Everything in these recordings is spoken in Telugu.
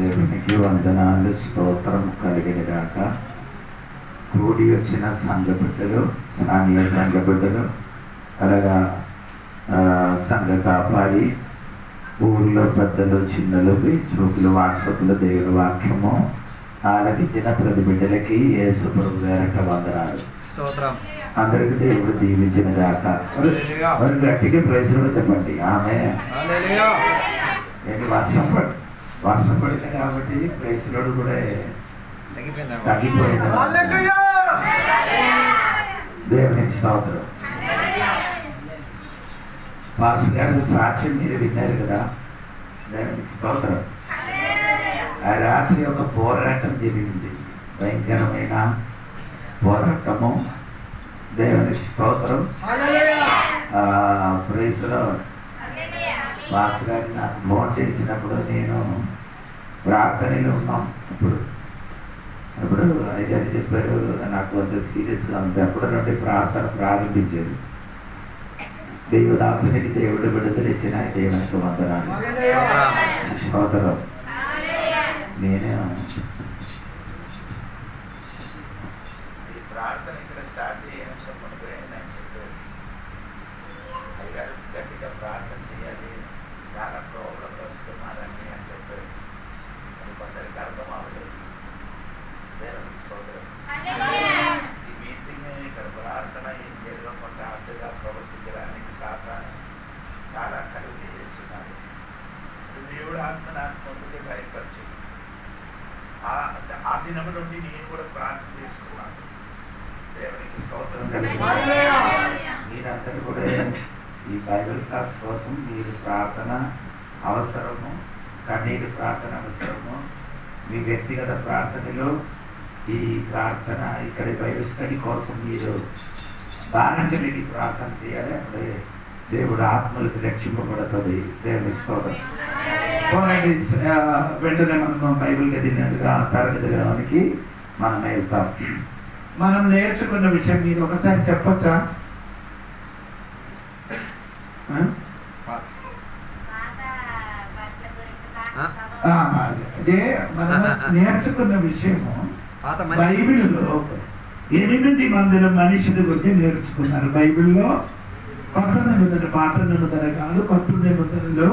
దేవునికి వందనాలు స్తోత్రం కలిగిన గాక. కూడి వచ్చిన సంఘ బిడ్డలు, స్థానియ సంఘ బిడ్డలు, అలాగా సంఘ కాపాడి, ఊళ్ళో పెద్దలు చిన్నలు, ఫేస్బుక్లు వాట్సాప్లో దేవుని వాక్యము ఆలకించిన ప్రతి బిడ్డలకి యేసు ప్రభు గారి వందనాలు. అందరికి దేవుడు దీవించిన గాక. మరి గట్టిగా ప్రైజులు చెప్పండి. ఆమె వర్షం పడింది కాబట్టి ప్రైజులు కూడా తగ్గిపోయింది. దేవునికి స్తోత్రం. పాస్టర్ గారు సాక్ష్యం మీరు విన్నారు కదా. దేవునికి స్తోత్రం. ఆ రాత్రి ఒక పోరాటం జరిగింది, భయంకరమైన పోరాటము. దేవునికి స్తోత్రం. ప్రైజ్లో పాస్టర్ గారు నాకు ఫోన్ చేసినప్పుడు నేను ప్రార్థనలో ఉన్నాం. అప్పుడు అయ్యారు చెప్పారు, నాకు కొంచెం సీరియస్గా ఉంది. అప్పుడు నుండి ప్రార్థన ప్రారంభించారు. దేవదాసునికి దేవుడు విడుదలిచ్చిన దేవునికి వందనాలు. స్తోత్రం. నేను ప్రార్థన ఇక్కడ స్టార్ట్ చేయని చెప్పారు. అయ్యారు గట్టిగా ప్రార్థన చేయాలి, చాలా ప్రాబ్లమ్స్ వస్తున్నారని అని చెప్పారు. అది కొందరికి అర్థం అవ్వలేదు. దేవునికి స్తోత్రం. ఈ మీటింగ్ ఇక్కడ ప్రార్థన ఏం జరగకుండా అడ్డుగా ప్రవర్తించడానికి సాతాను చాలా కలిపి చేస్తున్నారు. దేవుడు ఆత్మ నాకు ముందుగా భయపరిచి ఆ దినం నుండి నేను కూడా ప్రార్థన చేసుకున్నాను. దేవునికి స్తోత్రం. మీరందరూ కూడా ఈ బైబిల్ క్లాస్ కోసం మీరు ప్రార్థన అవసరము, కన్నీరు ప్రార్థన అవసరము. మీ వ్యక్తిగత ప్రార్థనలో ఈ ప్రార్థన ఇక్కడ బైబిల్ స్టడీ కోసం మీరు దానంగా మీరు ప్రార్థన చేయాలి. అప్పుడే దేవుడు ఆత్మలకు రక్షింపబడుతుంది. దేవునికి స్తోత్రం. వెంటనే మనం బైబిల్ గదిగా తరగతిలోనికి మనం వెళ్తాం. మనం నేర్చుకున్న విషయం మీరు ఒకసారి చెప్పొచ్చా? అదే మనం నేర్చుకున్న విషయము బైబిల్లో 8 మందిల మనుషుల గురించి నేర్చుకున్నారు. బైబిల్లో కొత్త నిబంధన, పాత నిబంధన కాదు, కొత్త నిబంధనలో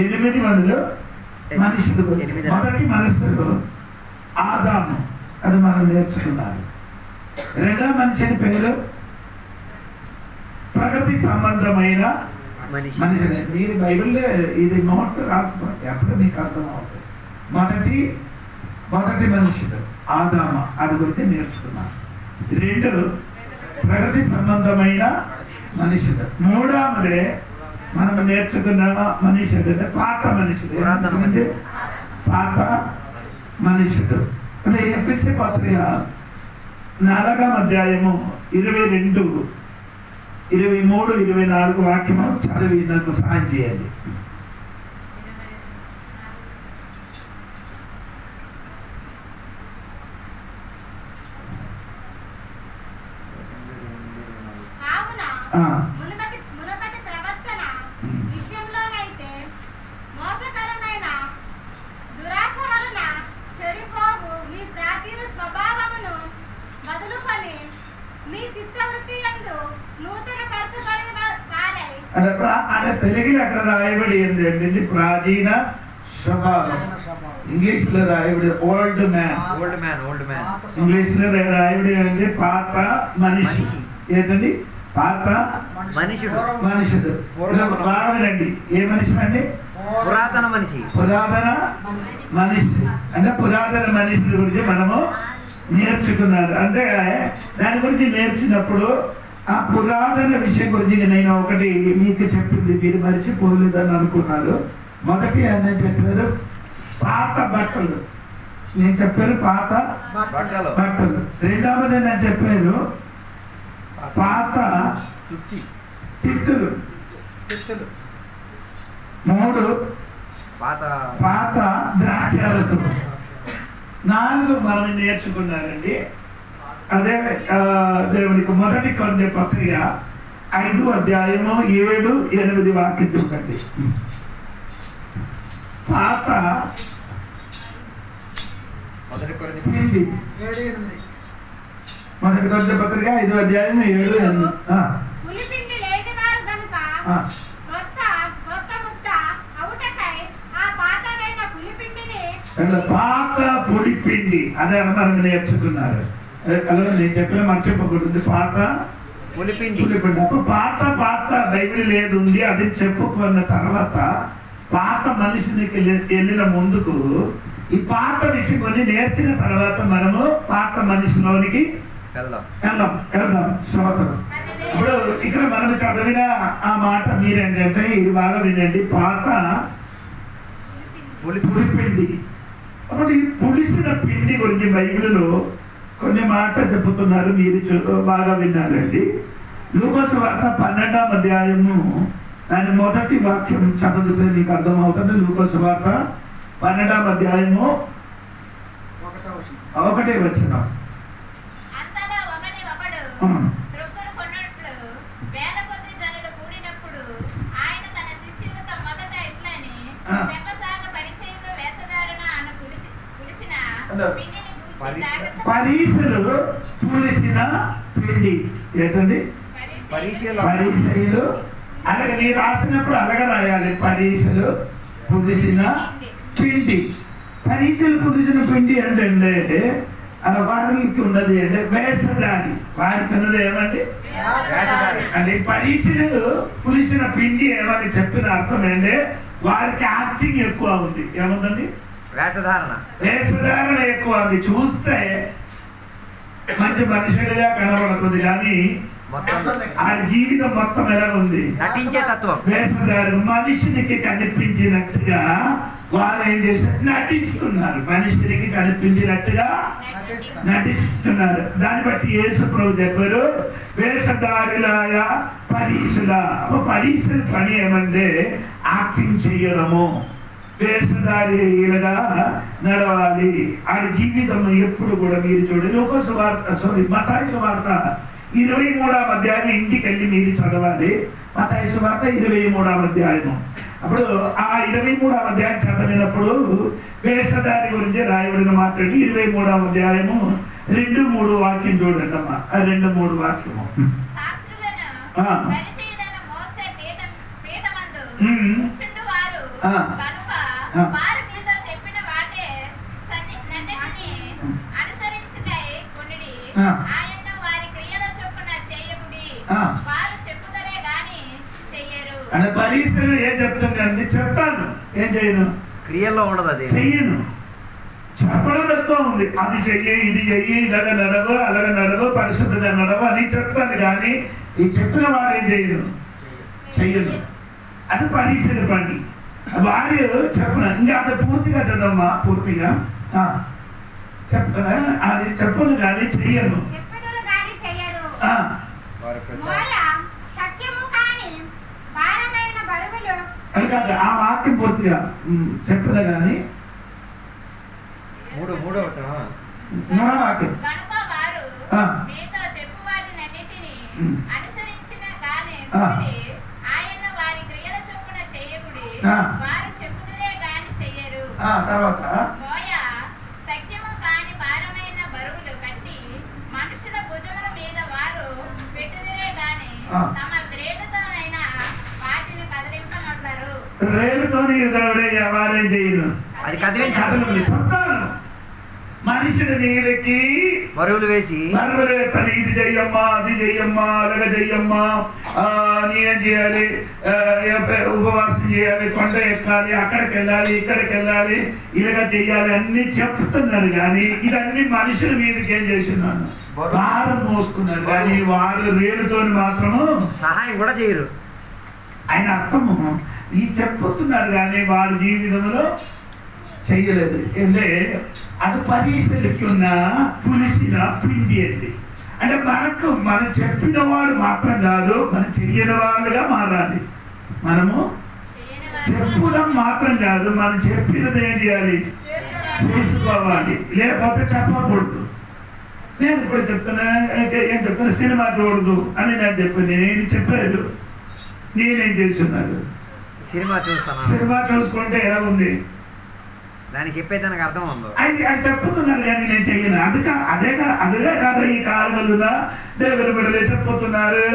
8 మందిలో మనుషులు. మొదటి మనుషులు ఆదాము, అది మనం నేర్చుకున్నారు. రెండవ మనిషిని పేరు ప్రగతి సంబంధమైన మనిషి. మీరు బైబిల్లో ఇది నోట్ రాసుకోండి, అప్పుడు మీకు అర్థం అవుతుంది. మొదటి మనుషులు ఆదాము, అది గురించి నేర్చుకున్నాం. 2 ప్రగతి సంబంధమైన మనుషులు. 3వదే మనం నేర్చుకున్న మనుషుడు పాత మనుషుడు. పాత మనుషుడు అదే ఎఫెసీ పత్రిక 4వ అధ్యాయము 22, 23, 24 వాక్యము చదివి నాకు సహాయం చేయాలి. తెలుగులో అక్కడ రాయబడి ఏంటంటే ప్రాచీన స్వభావం. ఇంగ్లీష్ లో రాయబడి ఓల్డ్ మ్యాన్. ఇంగ్లీష్ లో రాయబడి అంటే పాత మనిషి. ఏంటండి? పాత మనుషుడు. బాగానండి. ఏ మనిషి అండి? పురాతన మనిషి. అంటే పురాతన మనిషి గురించి మనము నేర్చుకున్నారు. అంటే దాని గురించి నేర్చినప్పుడు ఆ పురాతన విషయం గురించి నేను ఒకటి మీకు చెప్పింది మీరు మర్చిపోలేదని అనుకున్నారు. మొదటి ఆయన చెప్పారు పాత బట్టలు. నేను చెప్పాను పాత బట్టలు. రెండవది నేను చెప్పాను పాత తిత్తులు. 3 పాత ద్రాక్షారసం. 4 మనం నేర్చుకున్నారండి. అదే దేవునికి మొదటి కొరింథీ పత్రిక 5వ అధ్యాయము 7, 8 వాక్యం చూడండి. పాత పిండి. మొదటి కొరింథీ పత్రిక 5వ అధ్యాయం 7, 8. పులిపిండి లేనివారు గనుక కొత్త ముద్ద అవుటకై ఆ పాతదైన పులిపిండిని పాత పొడి పిండి అదే మనం నేర్చుకున్నారు. నేను చెప్పిన మర్చిపోకూడదు. పాత పులిపిండి. అప్పుడు పాత బైబిల్ ఏది ఉంది అది చెప్పుకున్న తర్వాత పాత మనిషినికి వెళ్ళిన ముందుకు ఈ పాత విషయం కొన్ని నేర్చిన తర్వాత మనము పాత మనిషిలోనికి వెళ్దాం. స్తోత్రం. ఇప్పుడు ఇక్కడ మనం చదివిన ఆ మాట మీరేంటంటే ఇది బాగా వినండి. పాత పులిపిండి. అప్పుడు ఈ పులిసిన పిండి గురించి బైబిల్లో కొన్ని మాట చెప్పుతున్నారు. మీరు బాగా విన్నారండి. లూకా సువార్త 12వ అధ్యాయము దాని మొదటి వాక్యం చదివితే మీకు అర్థమవుతుంది. లూకా సువార్త 12వ అధ్యాయము 1వ వచనం. పరీసలు పులిసిన పిండి ఏంటండి? పరీసలు. అలాగే మీరు రాసినప్పుడు అలాగే రాయాలి. పరీసలు పులిసిన పిండి. పరీసలు పులిసిన పిండి అంటే వారికి ఉన్నది అంటే వేషధారి. వారికి ఉన్నది ఏమండి అంటే పరీసలు పులిసిన పిండి ఏమని చెప్పిన అర్థం ఏంటంటే వారికి యాక్టింగ్ ఎక్కువ ఉంది. ఏముందండి? వేషధారణ ఎక్కువ ఉంది. చూస్తే మంచి మనుషులుగా కనబడుతుంది కానీ ఆ జీవితం మొత్తం ఎలా ఉంది? వేషధారణ. మనిషినికి కనిపించినట్టుగా వారు ఏం చేశారు? నటిస్తున్నారు. మనిషికి కనిపించినట్టుగా నటిస్తున్నారు. దాన్ని బట్టి యేసు ప్రభు చెప్పారు వేషధారులాయ పరీసుల. పరీసుల పని ఏమంటే యాక్టింగ్ చేయడము. వేషధారిలుగా నడవాలి. ఆ జీవితం ఎప్పుడు కూడా మీరు చూడండి. మత్తయి సువార్త 23వ అధ్యాయం ఇంటికి వెళ్ళి మీరు చదవాలి. మత్తయి సువార్త 23వ అధ్యాయము. అప్పుడు ఆ 23వ అధ్యాయం చదివినప్పుడు వేషధారి గురించి రాయబడిన మాట్లాడి 23వ అధ్యాయము 2-3 వాక్యం చూడండి అమ్మా. 2-3 వాక్యము. అంటే పరీక్షలు ఏం చెప్తుందండి? చెప్తాను, ఏం చేయను, క్రియల్లో ఉండదు, అది చెయ్యను. చెప్పడం ఎక్కువ ఉంది. అది చెయ్యి, ఇది చెయ్యి, ఇలాగ నడవు, అలాగ నడవు, పరిశుద్ధంగా నడవు అని చెప్తాను కానీ ఈ చెప్పిన వారు ఏం చేయను, చెయ్యను. అది పరీక్షల పని. వారు చెప్పను. ఇంకా అది పూర్తిగా చదవమ్మా. పూర్తిగా చెప్పను. అది చెప్పను కానీ చెయ్యను. అది కాదు ఆ వాక్యం పూర్తిగా చెప్పను కానీ 3వ వాక్యం తర్వాత రేలుతోని వారేం చేయను, అది కదిలించాలి. చెప్తాను. మనిషిని నీళ్ళకి మరువులు వేస్తాను. ఇది చెయ్యమ్మా, అది చెయ్యమ్మా, అలాగ చెయ్యమ్మా, నేనేం చేయాలి, ఉపవాసం చేయాలి, కొండ ఎక్కాలి, అక్కడికి వెళ్ళాలి, ఇక్కడికి వెళ్ళాలి, ఇలాగ చెయ్యాలి అన్ని చెప్తున్నారు కానీ ఇదన్నీ మనుషుల మీదకి ఏం చేస్తున్నాను, భారం మోసుకున్నారు కానీ వారు రేలుతోని మాత్రము సహాయం కూడా చేయరు. ఆయన అర్థము ఈ చెప్పుతున్నారు కానీ వారి జీవితంలో చెయ్యలేదు. అంటే అది పరీక్షలకి ఉన్న పులిసిన పిండి అండి. అంటే మనం చెప్పిన వాడు మాత్రం కాదు, మనం చెయ్యని వాళ్ళుగా మారాలి. మనము చెప్పడం మాత్రం కాదు, మనం చెప్పినది ఏం చేయాలి, చేసుకోవాలి. లేకపోతే చెప్పకూడదు. నేను ఇప్పుడు చెప్తున్నా, ఏం చెప్తున్నా, సినిమా చూడదు అని నేను చెప్పింది. నేను చెప్పాను, నేనేం చేస్తున్నాను, సినిమా చూసుకుంటే ఎలా ఉంది, దానికి చెప్పేది నాకు అర్థం ఉందో అది చెప్పుతున్నారు కానీ నేను చెయ్యను. అదే కాదు ఈ కాలంలో దేవుడి బిడ్డలే చెప్పుతున్నారు,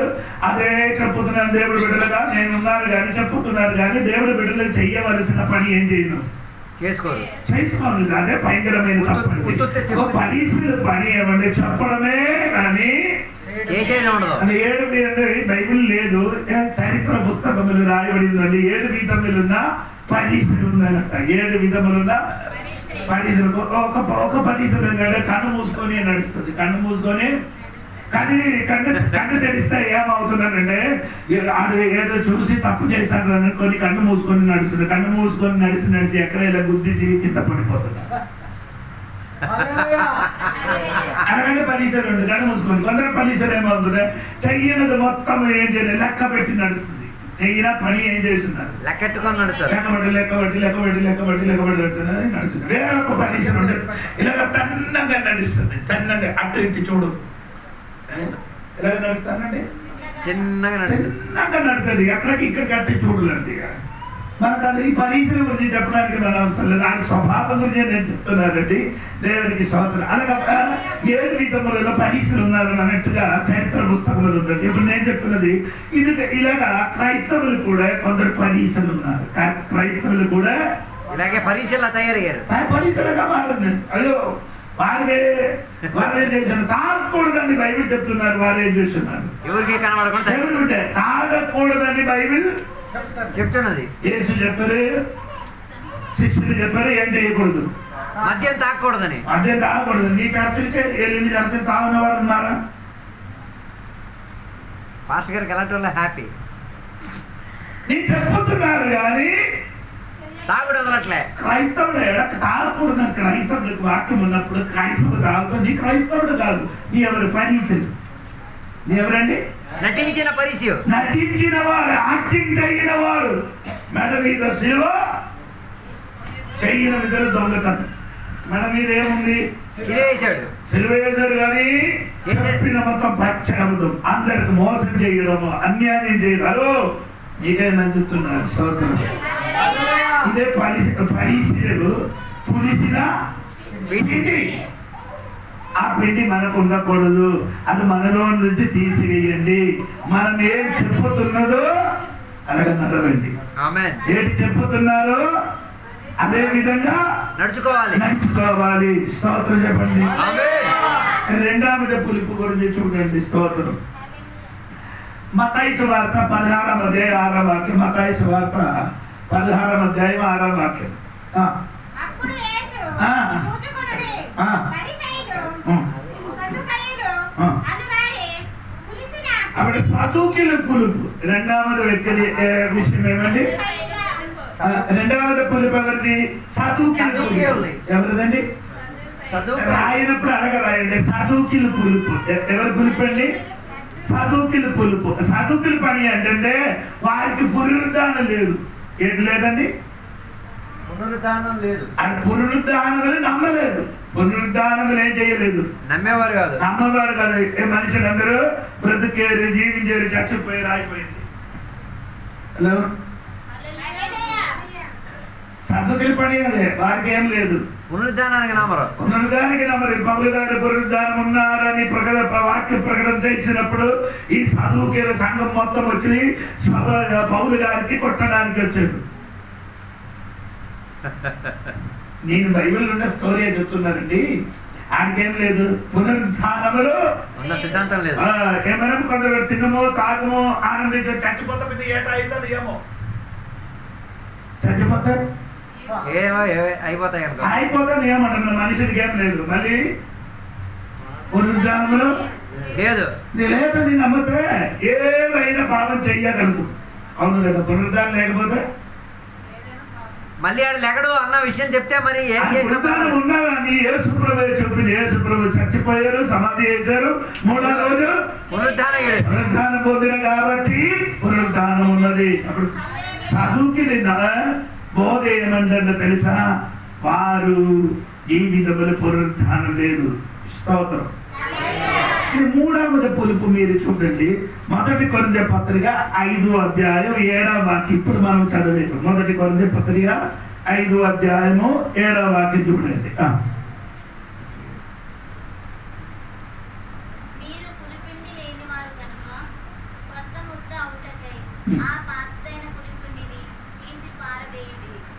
అదే చెప్పుతున్నారు. దేవుడి బిడ్డలుగా నేనున్నారు కానీ చెప్పుతున్నారు కానీ దేవుడి బిడ్డలు చెయ్యవలసిన పని ఏం చేయను, చేసుకోవాలి. అదే భయంకరమైన పరీక్షలు పని ఏమంటే చెప్పడమే కానీ చేసేది ఉండదు. అంటే 7 బైబిల్ లేదు, చరిత్ర పుస్తకములు రాయబడిందండి. 7 విధములున్న పరీక్షలు ఉన్నారంట. 7 విధములున్న పరీక్షలు. ఒక పరీక్షలు ఏంటంటే కన్ను మూసుకొని నడుస్తుంది. కన్ను మూసుకొని కన్ను తెరిస్తే ఏమవుతున్నారంటే అది ఏదో చూసి తప్పు చేశాడు అనుకొని కన్ను మూసుకొని నడుస్తుంది. కన్ను మూసుకొని నడిచి ఎక్కడ ఇలా గుద్దిసి కింద పడిపోతున్నారు. అలాగే పరీక్షలు ఉంది కన్ను మూసుకొని. కొందరు పరీక్షలు ఏమవుతుంది, చెయ్యనది మొత్తం ఏం చేయలేదు, లెక్క పెట్టి నడుస్తుంది. చెయ్యిన పని ఏం చేస్తున్నారు, లెక్కెట్టుకొని నడుస్తారు. లెక్కబట్టి నడుస్తుంది. వేరే ఒక పరీక్షలు ఉండదు, ఇలాగ తన్నంగా నడుస్తుంది. తన్నంగా అటు ఇటు చూడదు. ఎలాగ నడుస్తానండి, తిన్నగా నడుతుంది. ఎక్కడికి ఇక్కడికి అట్టి చూడలేండి. మనకు అది ఈ పరీక్షల గురించి చెప్పడానికి మన అవసరం లేదు. ఆ స్వభావం గురించి నేను చెప్తున్నానండి. దేవునికి స్తోత్రం. అలాగా 7 విధములలో పరీక్షలు ఉన్నారు అన్నట్టుగా చరిత్ర పుస్తకంలో ఉందండి. ఇప్పుడు నేను చెప్పినది ఇది. ఇలాగా క్రైస్తవులు కూడా కొందరు పరీక్షలు ఉన్నారు. క్రైస్తవులు కూడా ఇలాగే పరీక్షలా తయారయ్యారు. పరీక్షలుగా మారింది. అయ్యో వారు ఏం చేస్తున్నారు, తాగకూడదని బైబిల్ చెప్తున్నారు. వారు ఏం చేస్తున్నారు, ఎవరికి కనబడకుండా తాగకూడదని బైబిల్ చెప్తున్నది. యేసు చెప్పారు, శిష్యులు చెప్పారు ఏం చేయకూడదు, మద్యం తాగకూడదని. మద్యం తాగకూడదు. నీ చర్చలకే ఎన్ని చర్చలు తాగిన వాడు ఉన్నారా? పాస్టర్ గారికి ఎలాంటి వాళ్ళు హ్యాపీ. నీ చెప్పుతున్నారు కానీ తాగుడు వదలట్లే. క్రైస్తవుడు తాగకూడదు. క్రైస్తవులకు వాక్యం ఉన్నప్పుడు క్రైస్తవుడు తాగుతుంది. నీ క్రైస్తవుడు కాదు, నీ ఎవరు పరీక్షలు. నీ ఎవరండి, నటించిన పరిచయం, నటించిన వాడు, యాక్టింగ్ చేయన వాడు. మెడ మీద శిలువ, చెయ్యిన మీద దొంగతనం. మెడ మీద ఏముంది, శిలువ వేశాడు కానీ చెప్పిన మొత్తం పచ్చబద్ధం. అందరికి మోసం చేయడము, అన్యాయం చేయడం. హలో మీకే నందుతున్నారు సోదరు. ఇదే పరీక్షలు పులిసిన పిండి. ఆ పిండి మనకు ఉండకూడదు, అది మనలో నుంచి తీసివేయండి. మనం ఏం చెప్పుతున్నదో అలాగే నడవండి. ఏంటి చెప్పుతున్నారో అదే విధంగా నడుచుకోవాలి. స్తోత్రం చెప్పండి. రెండవది పులుపు గురించి చూడండి. స్తోత్రం. మత్తయి సువార్త 16వ అధ్యాయం 6వ వాక్యం. మత్తయి సువార్త 16వ అధ్యాయం 6వ వాక్యం. అప్పుడు సదూకీల పులుపు. రెండవది వ్యక్తి విషయం ఏమండి, రెండవది పులుపు ఎవరిది, సదూకీల పులుపు. ఎవరిదండి, రాయనప్పుడు అలాగే రాయండి. సదూకీల పులుపు. ఎవరి పులుపు అండి, సదూకీల పులుపు. సదూకీల పని ఏంటంటే వారికి పునరుద్ధానం లేదు. ఏంటి లేదండి, పునరుద్ధానం లేదు. అది పునరుద్ధానం నమ్మలేదు. పునరుద్ధానం ఏం చేయలేదు, నమ్మేవారు కాదు. మనుషులు అందరూ బ్రతికేరు, జీవించారు, చచ్చిపోయారు, అయిపోయింది. హలో, సదుకుల పని అదే. వారికి ఏం లేదు, పునరుద్ధానానికి నమ్మరు. పౌలు గారు పునరుద్ధానం ఉన్నారని వాక్య ప్రకటన చేసినప్పుడు ఈ సదుకుల సంఘం మొత్తం వచ్చి పౌలు గారికి కొట్టడానికి వచ్చారు. నేను బైబిల్ ఉన్న స్టోరీ చెప్తున్నానండి. ఆయనకేం లేదు, పునరుద్ధానములో ఉన్న సిద్ధాంతం లేదు. ఏమైనా కొందరు తిన్నమో తాగమో ఆనందించో చచ్చిపోతే ఏటా అవుతుంది, ఏమో చచ్చిపోతే అయిపోతాను ఏమంటున్నా. మనిషికి ఏం లేదు. మళ్ళీ పునరుద్ధానములో లేదు. నేను నమ్మితే ఏదైనా పాపం చెయ్యగలదు. అవును కదా, పునరుద్ధానం లేకపోతే మళ్ళీ ఆడు లెగడు అన్న విషయం చెప్తే మరి ఏం ఉన్నారని యేసుప్రభు చెప్పింది. యేసుప్రభు చచ్చిపోయారు, సమాధి చేశారు, 3వ రోజు పునరుద్ధానం పొందిన కాబట్టి పునరుద్ధానం ఉన్నది. అప్పుడు చదువుకి బోధ ఏమంటే తెలుసా, వారు ఈ విధముల పునరుద్ధానం లేదు. స్తోత్రం. 3వ పులుపు మీరు చూడండి. 1 కొరింథీ పత్రిక 5వ అధ్యాయం 7వ వాక్యం. ఇప్పుడు మనం చదవలేదు. 1 కొరింథీ పత్రిక 5వ అధ్యాయము 7వ వాక్యం చూడండి.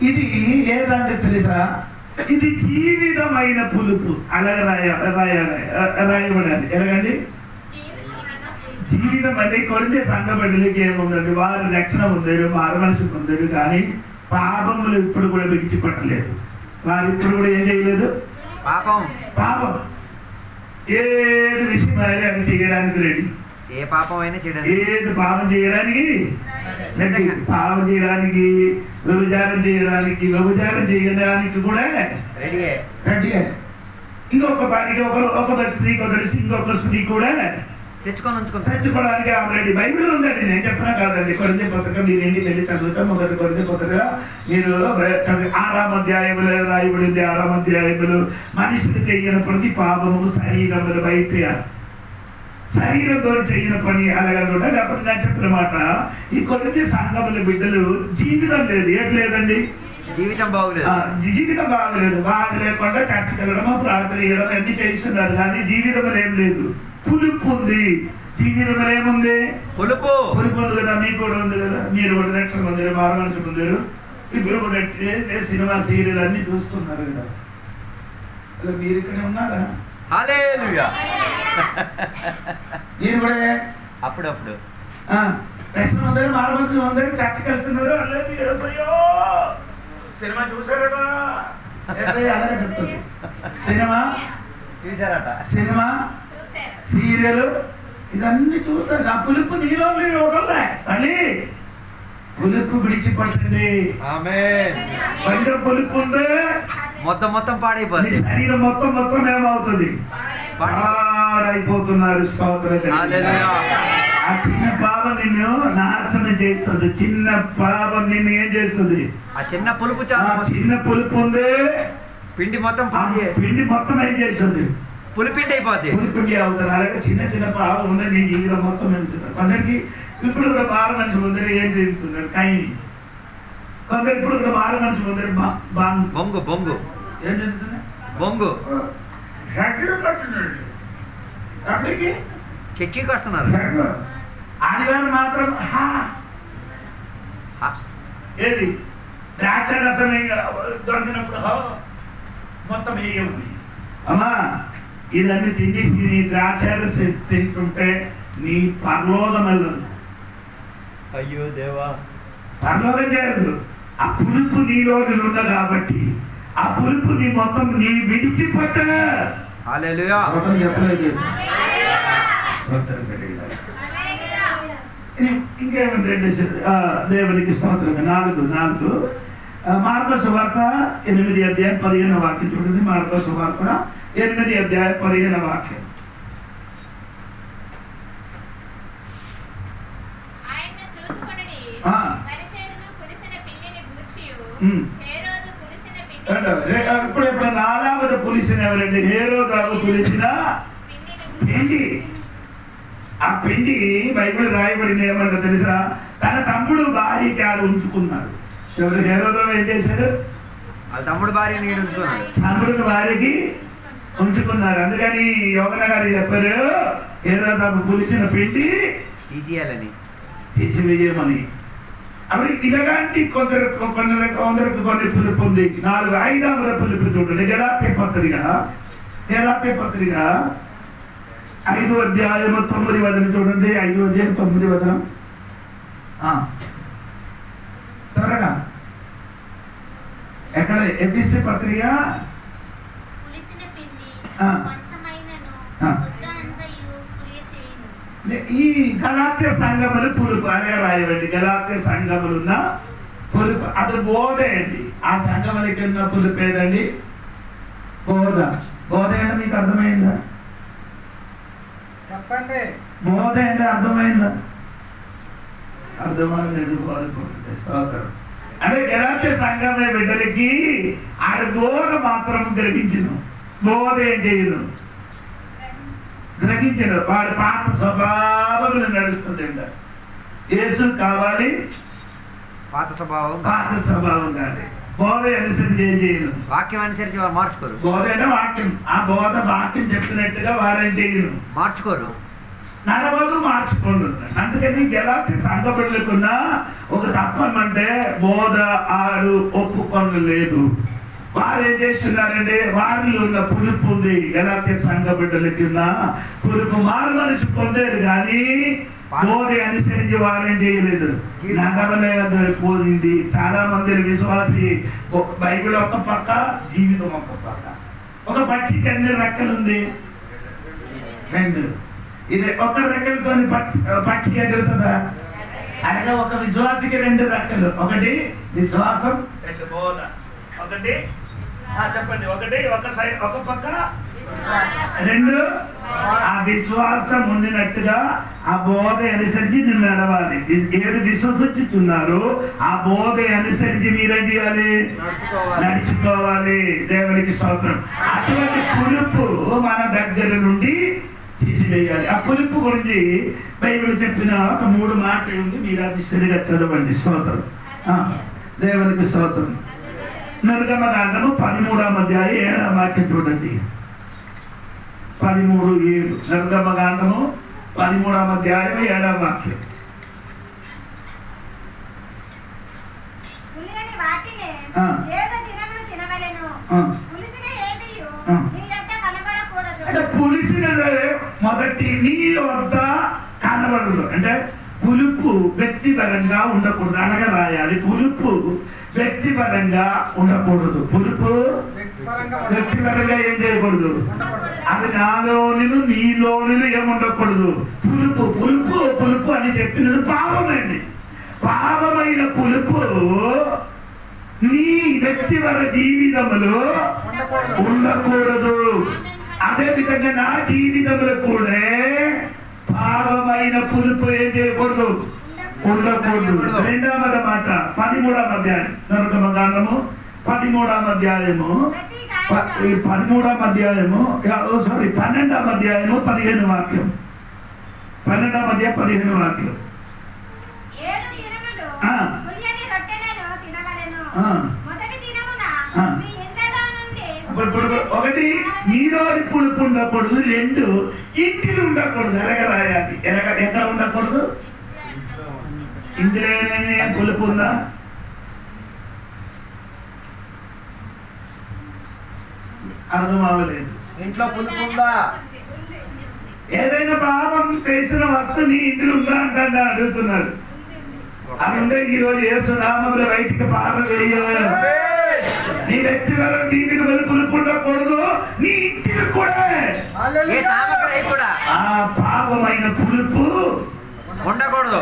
ఇది ఏదంటే తెలుసా, ఇది జీవితమైన పులుపు. అలాగే రాయబడాలి. ఎలాగండి? జీవితం అంటే కొరింథీ సంఘ బిడ్డలకి ఏముందండి, వారు రక్షణ పొందారు, మారు మనసు పొందారు, కానీ పాపములు ఇప్పుడు కూడా విడిచిపెట్టలేదు. వారు ఇప్పుడు కూడా ఏం చేయలేదు, పాపం ఏది విషయం అది చేయడానికి రెడీ. ఏ పాపం అయినా చేయడానికి, ఏది పాపం చేయడానికి రెడీ. పాపం చేయడానికి, వ్యభిచారం చేయడానికి కూడా రెడీ. ఇంకొక స్త్రీకి వదిలేసి ఇంకొక స్త్రీ కూడా తెచ్చుకోవడానికి ఆల్రెడీ బైబిల్ ఉందండి. నేను చెప్పినా కాదండి. కొరింథీ పుస్తకం మీరు ఏంటి వెళ్ళి చదువుతాం. మొదటి కొరింథీ పుస్తకం మీరు 6వ అధ్యాయములో రాయబడింది. 6వ అధ్యాయములు మనుషులు చేయని ప్రతి పాపము శరీరములు బయట, శరీరంతో చేయని పని అలాగనుకుంటా. కాబట్టి నేను చెప్పిన మాట, ఈ కొరింథీ సంఘముల బిడ్డలు జీవితం లేదు. ఏంటి లేదండి? జీవితం బాగలేదు. బాగా లేకుండా చర్చ వెళ్ళడము, ప్రార్థన చేయడం అన్ని చేస్తున్నారు, కానీ జీవితంలో ఏం లేదు. పులుపు ఉంది. జీవితంలో ఏముంది? పులుపు ఉంది కదా. మీకు కూడా ఉంది కదా. మీరు కూడా రక్షణ పొందారు, మారు మనసు పొందారు. ఇప్పుడు కూడా సినిమా సీరియల్ అన్ని చూస్తున్నారు కదా. అలా మీరు ఇక్కడే ఉన్నారా? మీరు కూడా అప్పుడప్పుడు రక్షణ పొందారు, మారు మనసు పొందారు, చర్చకి వెళ్తున్నారు. సినిమా చూసారట, అలాగే చెప్తుంది. సినిమా చూసారట, సినిమా సీరియల్ ఇదన్నీ చూస్తారు. ఆ పులుపు నీలో వదలలే. అని పులుపు విడిచిపట్టింది. కొంచెం పులుపు ఉంది, మొత్తం పాడైపోతుంది. శరీరం మొత్తం ఏమవుతుంది? పాడైపోతున్నారు. స్తోత్రం. ఆ చిన్న పాపం నిన్ను నాశనం చేస్తుంది. చిన్న పాపం నిన్ను ఏం చేస్తుంది? ఆ చిన్న పులుపు ఉంది, పిండి మొత్తం ఏం చేస్తుంది? పులిపిండి అయిపోద్ది. పులిపిండి అవుతారు. అలాగే చిన్న పాపం ఉంది, నీ జీవితం మొత్తం వెళ్తున్నారు. కొందరికి ఇప్పుడు కూడా మారు మనిషి ముందరు ఏం జరుగుతున్నారు? కైని. కొందరు ఇప్పుడు కూడా మారు మనిషి ముందరు బొంగు ఏం జరుగుతున్నాయి? బొంగు అక్కడికి చర్చికి వస్తున్నారు. ఆదివారం మాత్రం ఏది ద్రాక్ష రసం దొరికినప్పుడు మొత్తం ఉంది. అమ్మా, ఇదన్నీ తినేసి నీ ద్రాక్ష రసం తింటుంటే నీ పరలోకం వెళ్ళదు. అయ్యో దేవా, పరలోకం చేయదు. ఆ పులుపు నీలో ఉంది కాబట్టి ఆ పులుపు నీ మొత్తం నీ విడిచిపట్ట. చెప్పలేదు. ఇంకేమంటే దేవునికి స్తోత్రం. 4 మార్కు సువార్త 8వ అధ్యాయం 15వ వాక్యం చూడండి. మార్కు సువార్త 8వ అధ్యాయం 15వ వాక్యం. ఇప్పుడు 4వ పులిసిన ఎవరండి? హేరోదు పులిసిన పిండి. ఆ పిండి బైబిల్ రాయబడింది ఏమంటే తెలుసా? తన తమ్ముడు భార్యకి ఆడు ఉంచుకున్నారు. ఎవరు? హేరోదు ఏం చేశారు? తమ్ముడు భార్యకి ఉంచుకున్నారు. అందుకని యోగన గారు చెప్పారు, హేరోదు పులిసిన పిండి తీసివేయమని. అప్పుడు ఇలాంటి కొందరికి కొన్ని పులుపు ఉంది. 5వ పులుపు చూడండి. గలాత్య పత్రిక 5వ అధ్యాయం 9వ వచనం చూడండి. 5వ అధ్యాయం 9వ వచనం. త్వరగా ఎక్కడ? ఎఫెసీ పత్రిక ఈ గలాత్య సంఘములు పులుపు అనే రాయవండి. గలాత్య సంఘములున్న పులుపు అది బోధ అండి. ఆ సంఘములకి ఉన్న పులుపు ఏదండి? బోధ. బోధ అంటే మీకు అర్థమైందా? చెప్పండి. బోధ అంటే అర్థమైందా? అర్థమలేదు. అంటే గలాత్య సంఘమే బిడ్డలకి ఆడ బోధ మాత్రం గ్రహించను. బోధ ఏం చేయను? గ్రహించను. వాడి పాత స్వభావములు నడుస్తుంది అంట. యేసు కావాలి, పాత స్వభావం కాదు. బోధ అనుసరించి ఏం చేయను. వాక్యం అనుసరించి వారు మార్చుకోరు. బోధ అంటే వాక్యం, ఆ బోధ వాక్యం చెప్పినట్టుగా వారేం చేయను, మార్చుకోరు, నడవదు, మార్చుకోండు. అందుకని ఎలాంటి సంఘపడలేకున్న ఒక తప్పమంటే బోధ ఆరు ఒప్పుకొనలు లేదు. వారు ఏం చేస్తున్నారంటే వారిలో ఉన్న పులుపు ఉంది. ఎలాంటి సంఘబిడ్డలకున్న పులుపు మారు మనిషి పొందారు కానీ బోధ అనుసరించి వారేం చేయలేదు. నడవలేకపోయింది. చాలా మంది విశ్వాసి బైబిల్ ఒక పక్క, జీవితం ఒక పక్క. ఒక పక్షికి ఎన్ని రెక్కలుంది? 2. ఇది ఒక రెక్కలతో పక్షి ఎగురుతుందా? అలాగే ఒక విశ్వాసికి 2 రెక్కలు. ఒకటి విశ్వాసం, 2 బోధ. ఒకటి చెప్పండి, ఒకటి ఒక పక్క, 2 ఆ విశ్వాసం ఉండినట్టుగా ఆ బోధ అనుసరించి నువ్వు నడవాలి. ఏది విశ్వసించుతున్నారో ఆ బోధ అనుసరించి మీరేం చేయాలి? నడుచుకోవాలి. దేవునికి స్తోత్రం. అటువంటి పులుపు మన దగ్గర నుండి తీసివేయాలి. ఆ పులుపు గురించి బైబిల్ చెప్పిన ఒక 3 మాటలు ఉంది. మీరు అది సరిగా చదవండి. స్తోత్రం. దేవునికి స్తోత్రం. నిర్గమకాండము 13వ అధ్యాయం 7వ వాక్యం చూడండి. 13:7. నిర్గమకాండము 13వ అధ్యాయం 7వ వాక్యం. అంటే పులిసినది మొదటి నీ వద్ద కనబడదు. అంటే పులుపు వ్యక్తిపరంగా ఉండకూడదు. అనగా రాయాలి, పులుపు వ్యక్తిపరంగా ఉండకూడదు. పులుపు వ్యక్తిపరంగా ఏం చేయకూడదు. అది నాలోని నీలోని ఏముండకూడదు. పులుపు పులుపు పులుపు అని చెప్పినది పాపమండి. పాపమైన పులుపు నీ వ్యక్తిపర జీవితంలో ఉండకూడదు. అదే విధంగా నా జీవితంలో కూడా పాపమైన పులుపు ఏం చేయకూడదు, ఉండకూడదు. 2వ మాట 13వ అధ్యాయం. నిర్గమకాండము 13వ అధ్యాయము 12వ అధ్యాయము 15వ వాక్యం. 12వ అధ్యాయం 15వ వాక్యం. ఒకటి నీలోని పులుపు ఉండకూడదు. 2 ఇంటిలో ఉండకూడదు. ఎలాగ రాయాలి? ఎక్కడ ఉండకూడదు? ఇంటిలోనే పులుపు ఉందా? అర్థం అవ్వలేదు. ఇంట్లో పులుపు ఉందా? ఏదైనా పాపం చేసిన వస్తువు నీ ఇంటిలో ఉందా అంటే అడుగుతున్నారు. అది ఉంటే ఈరోజు యేసు నామములో బయటికి పారవేయ. నీ వ్యక్తిగత జీవితం పులుపు ఉండకూడదు. నీ ఇంటికి కూడా ఆ పాపమైన పులుపు ఉండకూడదు.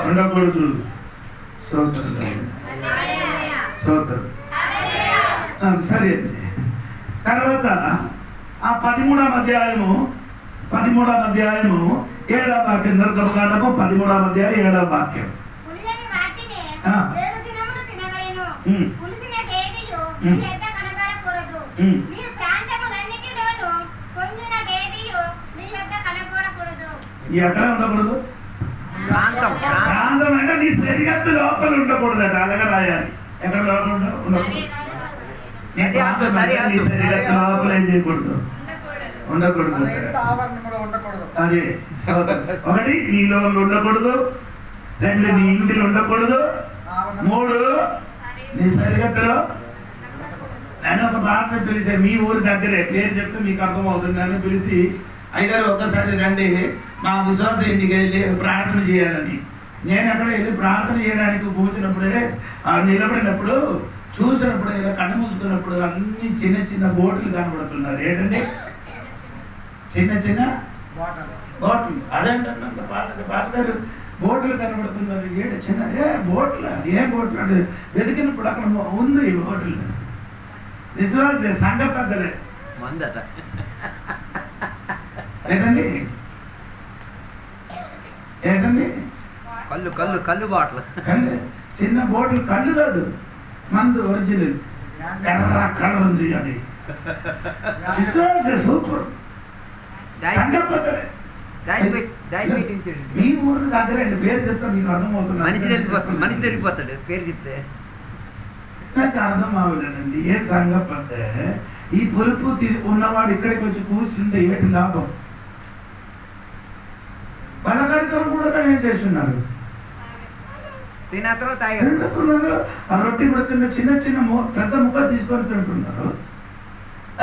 సరే. తర్వాత ఆ 13వ అధ్యాయము 7వ వాక్యం. నిర్గమకాండము 13వ అధ్యాయం 7వ వాక్యం. ఎక్కడ ఉండకూడదు? ప్రాంతం అంటే నీ సరిహద్దు లోపల ఉండకూడదట. అలాగే రాయాలి. ఎక్కడ లోపల ఉండకూడదు. నీ సరిహద్దు లోపల ఏం చేయకూడదు, ఉండకూడదు. అదే ఒకటి నీలో ఉండకూడదు. 2 నీ ఇంటిలో ఉండకూడదు. 3 నీ సరిహద్దులో. నేను ఒక భాష పిలిచాను, మీ ఊరి దగ్గరే, పేరు చెప్తే మీకు అర్థం అవుతుంది అని పిలిచి, అయ్యగారు ఒక్కసారి రండి మా విశ్వాస ఇంటికి వెళ్ళి ప్రార్థన చేయాలని. నేను అక్కడ వెళ్ళి ప్రార్థన చేయడానికి కూర్చున్నప్పుడే నిలబడినప్పుడు చూసినప్పుడు ఇలా కన్ను మూసుకున్నప్పుడు అన్ని చిన్న చిన్న బోట్లు కనబడుతున్నారు. ఏంటంటే చిన్న బోట్లు. అదేంటంటే పాటగారు బోట్లు కనబడుతున్నారు. ఏంటి చిన్న బోట్ల ఏ బోట్లు అంటే వెతికినప్పుడు అక్కడ ఉంది బోట్లు. విశ్వాస సంఘ పెద్దలే ఏంటండి కళ్ళు బాటలు, చిన్న బోట్లు. కళ్ళు కాదు, మందు ఒరిజినల్ ఎర్ర కలర్ ఉంది. అది విశ్వాస సూపర్. సంఘ పెద్దలే. మీ ఊరు దగ్గర పేరు చెప్తా మీకు అర్థమవుతుంది. మనిషి తెలిసిపోతాడు పేరు చెప్తే. నాకు అర్థం అవ్వలేదండి. ఏ సంగతి అంటే ఈ పులుపు ఉన్నవాడు ఇక్కడికి వచ్చి కూర్చుంటే ఏంటి లాభం? బలగారికలు కూడా ఏం చేస్తున్నారు? తింటున్నారు. ఆ రొట్టి కూడా చిన్న పెద్ద ముక్క తీసుకొని తింటున్నారు.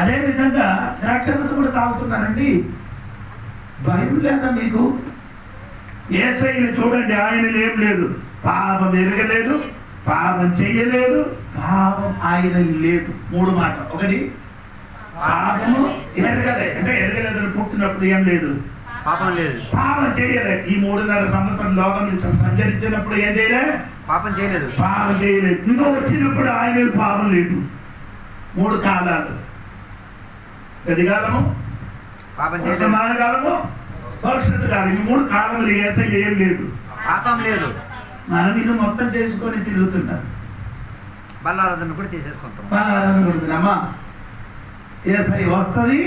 అదే విధంగా ద్రాక్షరస కూడా తాగుతున్నారండి. భయం లేదా మీకు? యేసయ్యను చూడండి, ఆయనలో ఏం లేదు. పాపం ఎరగలేదు, పాపం చెయ్యలేదు, పాపం ఆయన లేదు. 3 మాట. ఒకటి, పాపము ఎరగలేదు. అంటే ఎరగలేదని పుట్టినప్పుడు ఏం లేదు, పాపం లేదు, పాపం చేయలేదు. ఈ 3.5 సంవత్సరం లోకం నుంచి సంచరించినప్పుడు ఏం చేయలే, పాపం చేయలేదు. నువ్వు వచ్చినప్పుడు ఆయన పాపం లేదు. 3 కాలాలు, గదికాలము, వర్తమాన కాలము, భవిష్యత్తు కాలం. ఈ 3 కాలములు యేసయ్య ఏం లేదు, పాపం లేదు. మనం ఇది మొత్తం చేసుకొని తిరుగుతున్నారు. బల్లారాధన కూడా తీసేసుకుంటాం. బల్లారాధన కొడుతున్నామా? యేసయ్య వస్తుంది,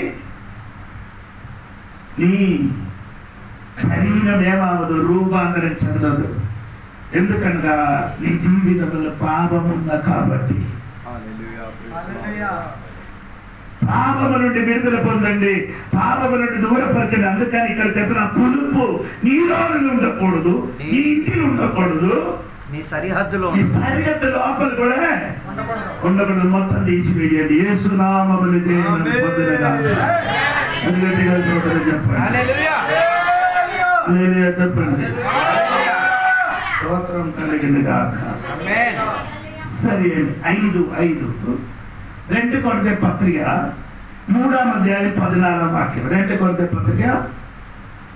నీ శరీరం ఏమవదు, రూపాంతరం చెందదు. ఎందుకనగా నీ జీవితంలో పాపం ఉందా కాబట్టి. పాపము నుండి విడుదల పొందండి, పాపము నుండి దూరపరచండి. అందుకని ఇక్కడ చెప్పిన పులుపు నీలో ఉండకూడదు, నీ ఇంటిలో ఉండకూడదు, నీ సరిహద్దులో లోపల కూడా ఉండకూడదు. మొత్తం తీసివేయండి. యేసు నామములో దేవుని పొందునగాక. గట్టిగా చూడని చెప్పండి, చెప్పండి. స్తోత్రం కలిగింది కాక. సరే అండి. 5 2 కొరింథీ పత్రిక 3వ అధ్యాయం 14వ వాక్యం. 2 కొరింథీ పత్రిక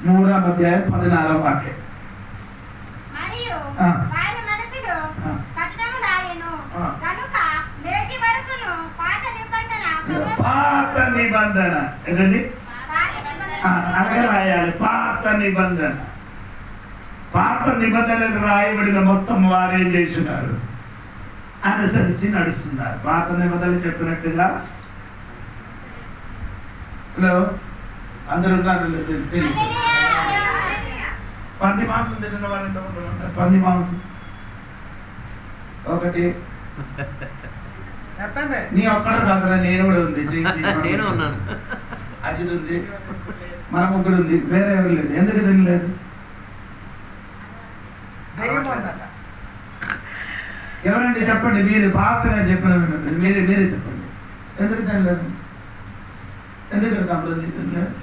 3వ అధ్యాయం 14వ వాక్యం. మరియు వారి మనసులో కఠినము రాయెను కనుక నేటి వరకును పాత నిబంధన ఏంటండి? అనగా రాయాలి. పాత నిబంధనలు రాయబడిన మొత్తం వారేం చేస్తున్నారు, అనుసరించి నడుస్తున్నారు. పాత నిబంధనలు చెప్పినట్టుగా. హలో, అందరూ తెలియదు. పంది మాంసం తిన్న వాళ్ళు ఎంతమంది ఉంటారు? పంది మాంసం ఒకటి. నీ ఒక్కడ కాదురా, నేను కూడా ఉంది. నేను ఉన్నాను. అజిత్ ఉంది, మన ముగ్గురు ఉంది, వేరే ఎవరు లేదు. ఎందుకు తినలేదు? ఎవరండి చెప్పండి. మీరు పాస్టర్గా చెప్పిన మీరే చెప్పండి. ఎందుకు తినలేదు? ఎందుకు తమ్ముడు తినలేదు?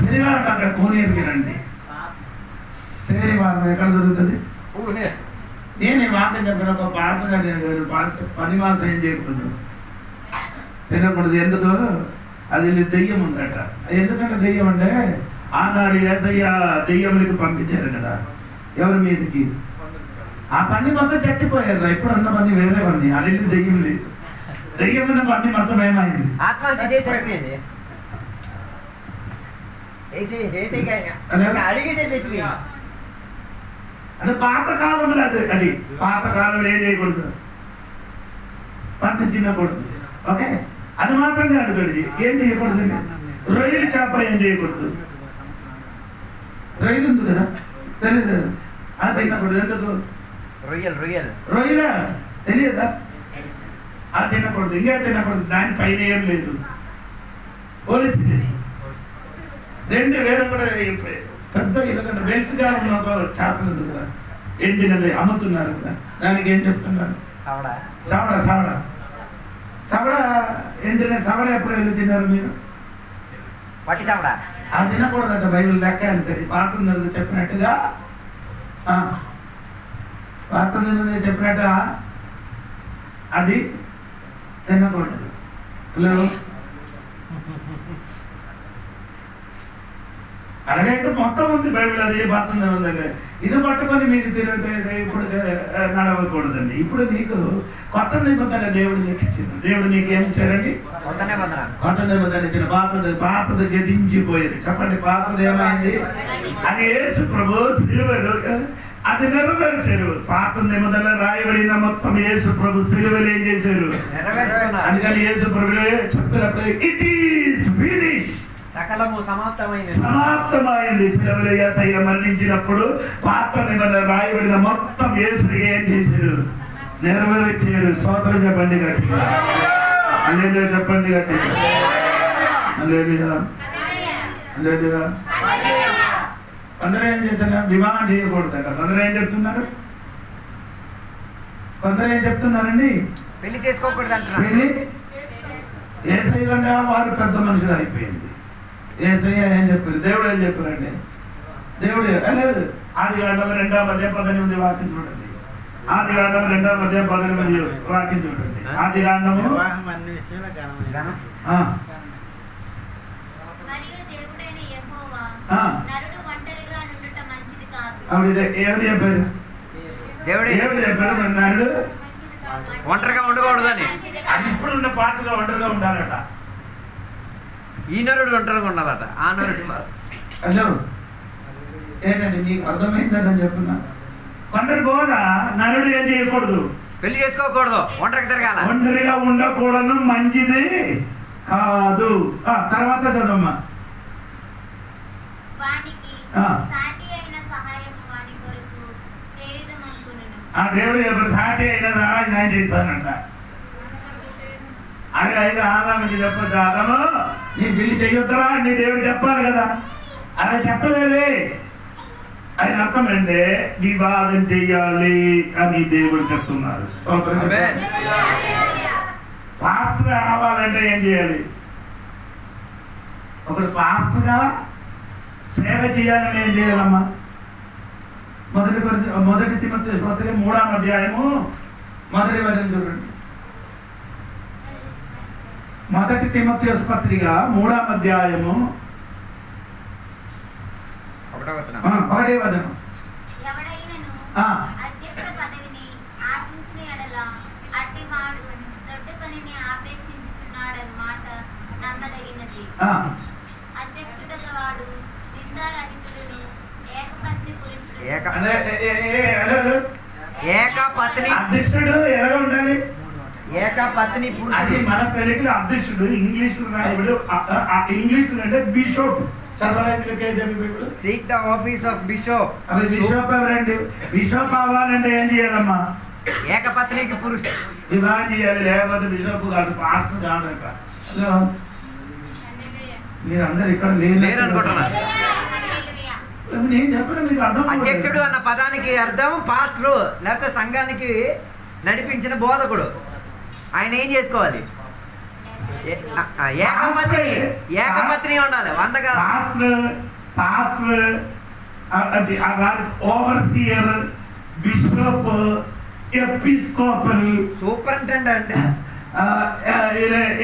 శనివారం అక్కడ కోనేరుకి రండి. శనివారం ఎక్కడ దొరుకుతుంది? నేను వాక్యం చెప్పిన ఒక పని మాసం ఏం చేయకూడదు, తినకూడదు. ఎందుకు? అది దెయ్యం ఉందట. ఎందుకంటే దెయ్యం అంటే ఆనాడు యేసయ్య దెయ్యములకి పంపించారు కదా, ఎవరి మీదకి? ఆ పని మొత్తం చచ్చిపోయారు. ఇప్పుడు అన్న పని వేరే పని, అది దెయ్యం లేదు. దెయ్యం ఉన్న పని మొత్తం ఏమైంది? అది పాతకాలంలో, అది పాతకాలంలో ఏం చేయకూడదు, పంట తినకూడదు. ఓకే, అది మాత్రం కాదు. ఏం చేయకూడదు? రొయ్యలు చేప ఏం చేయకూడదు. రొయ్యలు ఉంది కదా, తెలియదు, అది తినకూడదు. ఎందుకు? రొయ్యలా తెలియదా? అది తినకూడదు. ఇంకా తినకూడదు. దానిపైన ఏం లేదు, పోలీసు లేదు. 2 వేరు కూడా పెద్ద ఇలాగంటే వెల్త్గా ఉన్న ఒక చేపలు ఉంది కదా, ఎండినది అమ్ముతున్నారు కదా, దానికి ఏం చెప్తున్నారు? సవడ ఎండిన సవడ ఎప్పుడు వెళ్ళి తిన్నారు మీరు? అది తినకూడదట. బైబిల్ లెక్క సరే పాత్ర చెప్పినట్టుగా, చెప్పినట్టుగా అది తినకూడదు. హలో, అలాగైతే మొత్తం ఉంది బైబిల్. అది పాత్ర ఉందండి. ఇది పట్టుకొని మీకు తిరిగితే ఇప్పుడు నడవకూడదండి. ఇప్పుడు నీకు కొత్త నిబంధన దేవుడు నీకు ఇచ్చింది. దేవుడు నీకు ఏమి ఇచ్చారండి? కొత్త నిబంధన ఇచ్చిన. పాతది గతించిపోయేది. చెప్పండి, పాతది ఏమైంది? అది యేసు ప్రభు సిలువలో అది నెరవేర్చారు. పాత నిబంధనలో రాయబడిన మొత్తం యేసు ప్రభు సిలువలో ఏం చేశారు? అందుకని యేసు ప్రభు చెప్పినప్పుడు ఇట్ ఈస్ ఫినిష్, సకలము సమాప్తమైంది. సమాప్తమైంది. సిలువలో యేసయ్య మరణించినప్పుడు పాత నిబంధన రాయబడిన మొత్తం యేసు ఏం చేశారు? నెరవేర్చారు. స్తోత్రం చెప్పండి గట్టిగా. హల్లెలూయా చెప్పండి గట్టిగా. హల్లెలూయా హల్లెలూయా. కొందరు ఏం చేశారు? వివాహం చేయకూడదట. కొందరు ఏం చెప్తున్నారు? కొందరు ఏం చెప్తున్నారండి? పెళ్లి చేసుకోకూడదు అంటున్నారు. పెళ్లి యేసయ్య అంటే వారు పెద్ద మనుషులు అయిపోయింది. యేసయ్య ఏం చెప్పారు? దేవుడు ఏం చెప్పారండి? దేవుడు లేదు. ఆదికాండం 2:18 వాక్యం చూడండి. ఆదికాండం 2:18 వాక్యం చూడండి. ఆదికాండము ఆవిడ ఏమని చెప్పారు? దేవుడు చెప్పారు నరుడు ఒంటరిగా ఉండకూడదని. అది ఇప్పుడు ఉన్న పాటలో ఒంటరిగా ఉండాలట. ఈ నరుడు ఒంటరిగా ఉండాలట. ఆ నరుడు హలో ఏంటండి మీకు అర్థమైందని చెప్తున్నా. కొందరు బోధ నరుడు ఏం చేయకూడదు, పెళ్లి చేసుకోకూడదు, ఒంటరిగా తిరగాల, ఒంటరిగా ఉండకూడదు, మంచిది కాదు. తర్వాత చదవమ్మా. దేవుడు ఎప్పుడు సాటి అయిన సహాయం నేను చేస్తానంట. అరే అయితే ఆదాముకి చెప్పొద్దు, ఆదాము నీ పెళ్లి చెయ్యొద్దురా నీ దేవుడు చెప్పాలి కదా. అలా చెప్పలేదే. ఆయన అర్థం అంటే వివాదం చెయ్యాలి అని దేవుడు చెప్తున్నారు. పాస్టర్ అవ్వాలంటే ఏం చేయాలి? ఒకడు పాస్టర్గా సేవ చేయాలని ఏం చేయాలమ్మా? మొదటి తిమోథెయుసు పత్రిక 3వ అధ్యాయము మొదటి వచనం చూడండి. మొదటి తిమోథెయుసు పత్రిక 3వ అధ్యాయము 1వ వచనం. ఏకపత్ని అధ్యక్షుడు ఎలా ఉండాలి? ఏకపత్ని అది మన తెలుగులో అధ్యక్షుడు, ఇంగ్లీష్ రాయబడు. ఇంగ్లీష్ అంటే bishop. Seek the office of bishop. అవి బిషప్ ఎవరండి? బిషప్ అవ్వాలంటే ఏం చేయాలమ్మా? ఏకపత్నికి పురుషుడు వివాహం చేయాలి, లేకపోతే బిషప్ కాదు, పాస్టర్ కాదంట. మీరు అందరు ఇక్కడ లేరు అనుకుంటున్నారు. నేను చెప్పడం మీకు అర్థం. అధ్యక్షుడు అన్న పదానికి అర్థం పాస్టరు, లేకపోతే సంఘానికి నడిపించిన బోధకుడు. ఆయన ఏం చేసుకోవాలి? ఏకపత్ని ఉండాలి. ఓవర్సియర్, బిషప్, ఎపిస్కోపల్, సూపరింటెండెంట్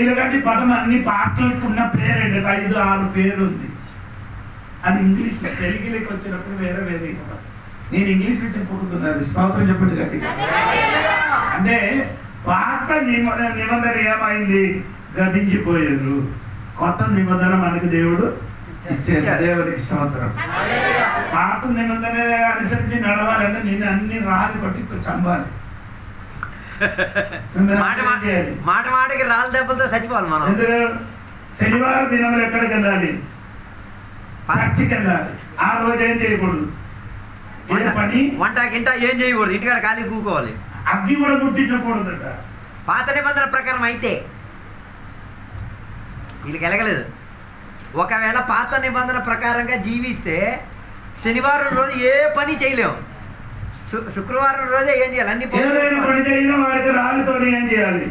ఇలాంటి పదం అన్ని పాస్టర్కి ఉన్న పేరండి. 5-6 పేరు ఉంది. అది ఇంగ్లీష్. తెలుగులోకి వచ్చినప్పుడు వేరే వేరే. నేను ఇంగ్లీష్ నుంచి పుట్టుకున్నాను. స్తోత్రం చెప్పండి గట్టిగా. అంటే పాత నిబంధన ఏమైంది? గతించిపోయారు. కొత్త నిబంధన మనకి దేవుడు ఇచ్చారు. దేవుడికి స్తోత్రం. పాత నిబంధన అనుసరించి నడవాలంటే నేను అన్ని రాళ్ళు కొట్టి చంపాలి. మాట మాటకి రాళ్ళ దెబ్బలతో చచ్చిపోవాలి మనం. శనివారం దినములు ఎక్కడికి వెళ్ళాలి? చర్చికి వెళ్ళాలి. ఆ రోజు ఏం చేయకూడదు. పని వంట గింట ఏం చేయకూడదు. ఇంటికాడ ఖాళీ కూకోవాలి. అగ్ని కూడా ముట్టించకూడదట. పాత నిబంధన ప్రకారం అయితే వీళ్ళకి ఎలగలేదు. ఒకవేళ పాత నిబంధన ప్రకారంగా జీవిస్తే శనివారం రోజు ఏ పని చేయలేము. శుక్రవారం రోజే ఏం చేయాలి? అన్ని పని చేసిన వాడికి రాళ్ళతో ఏం చేయాలి?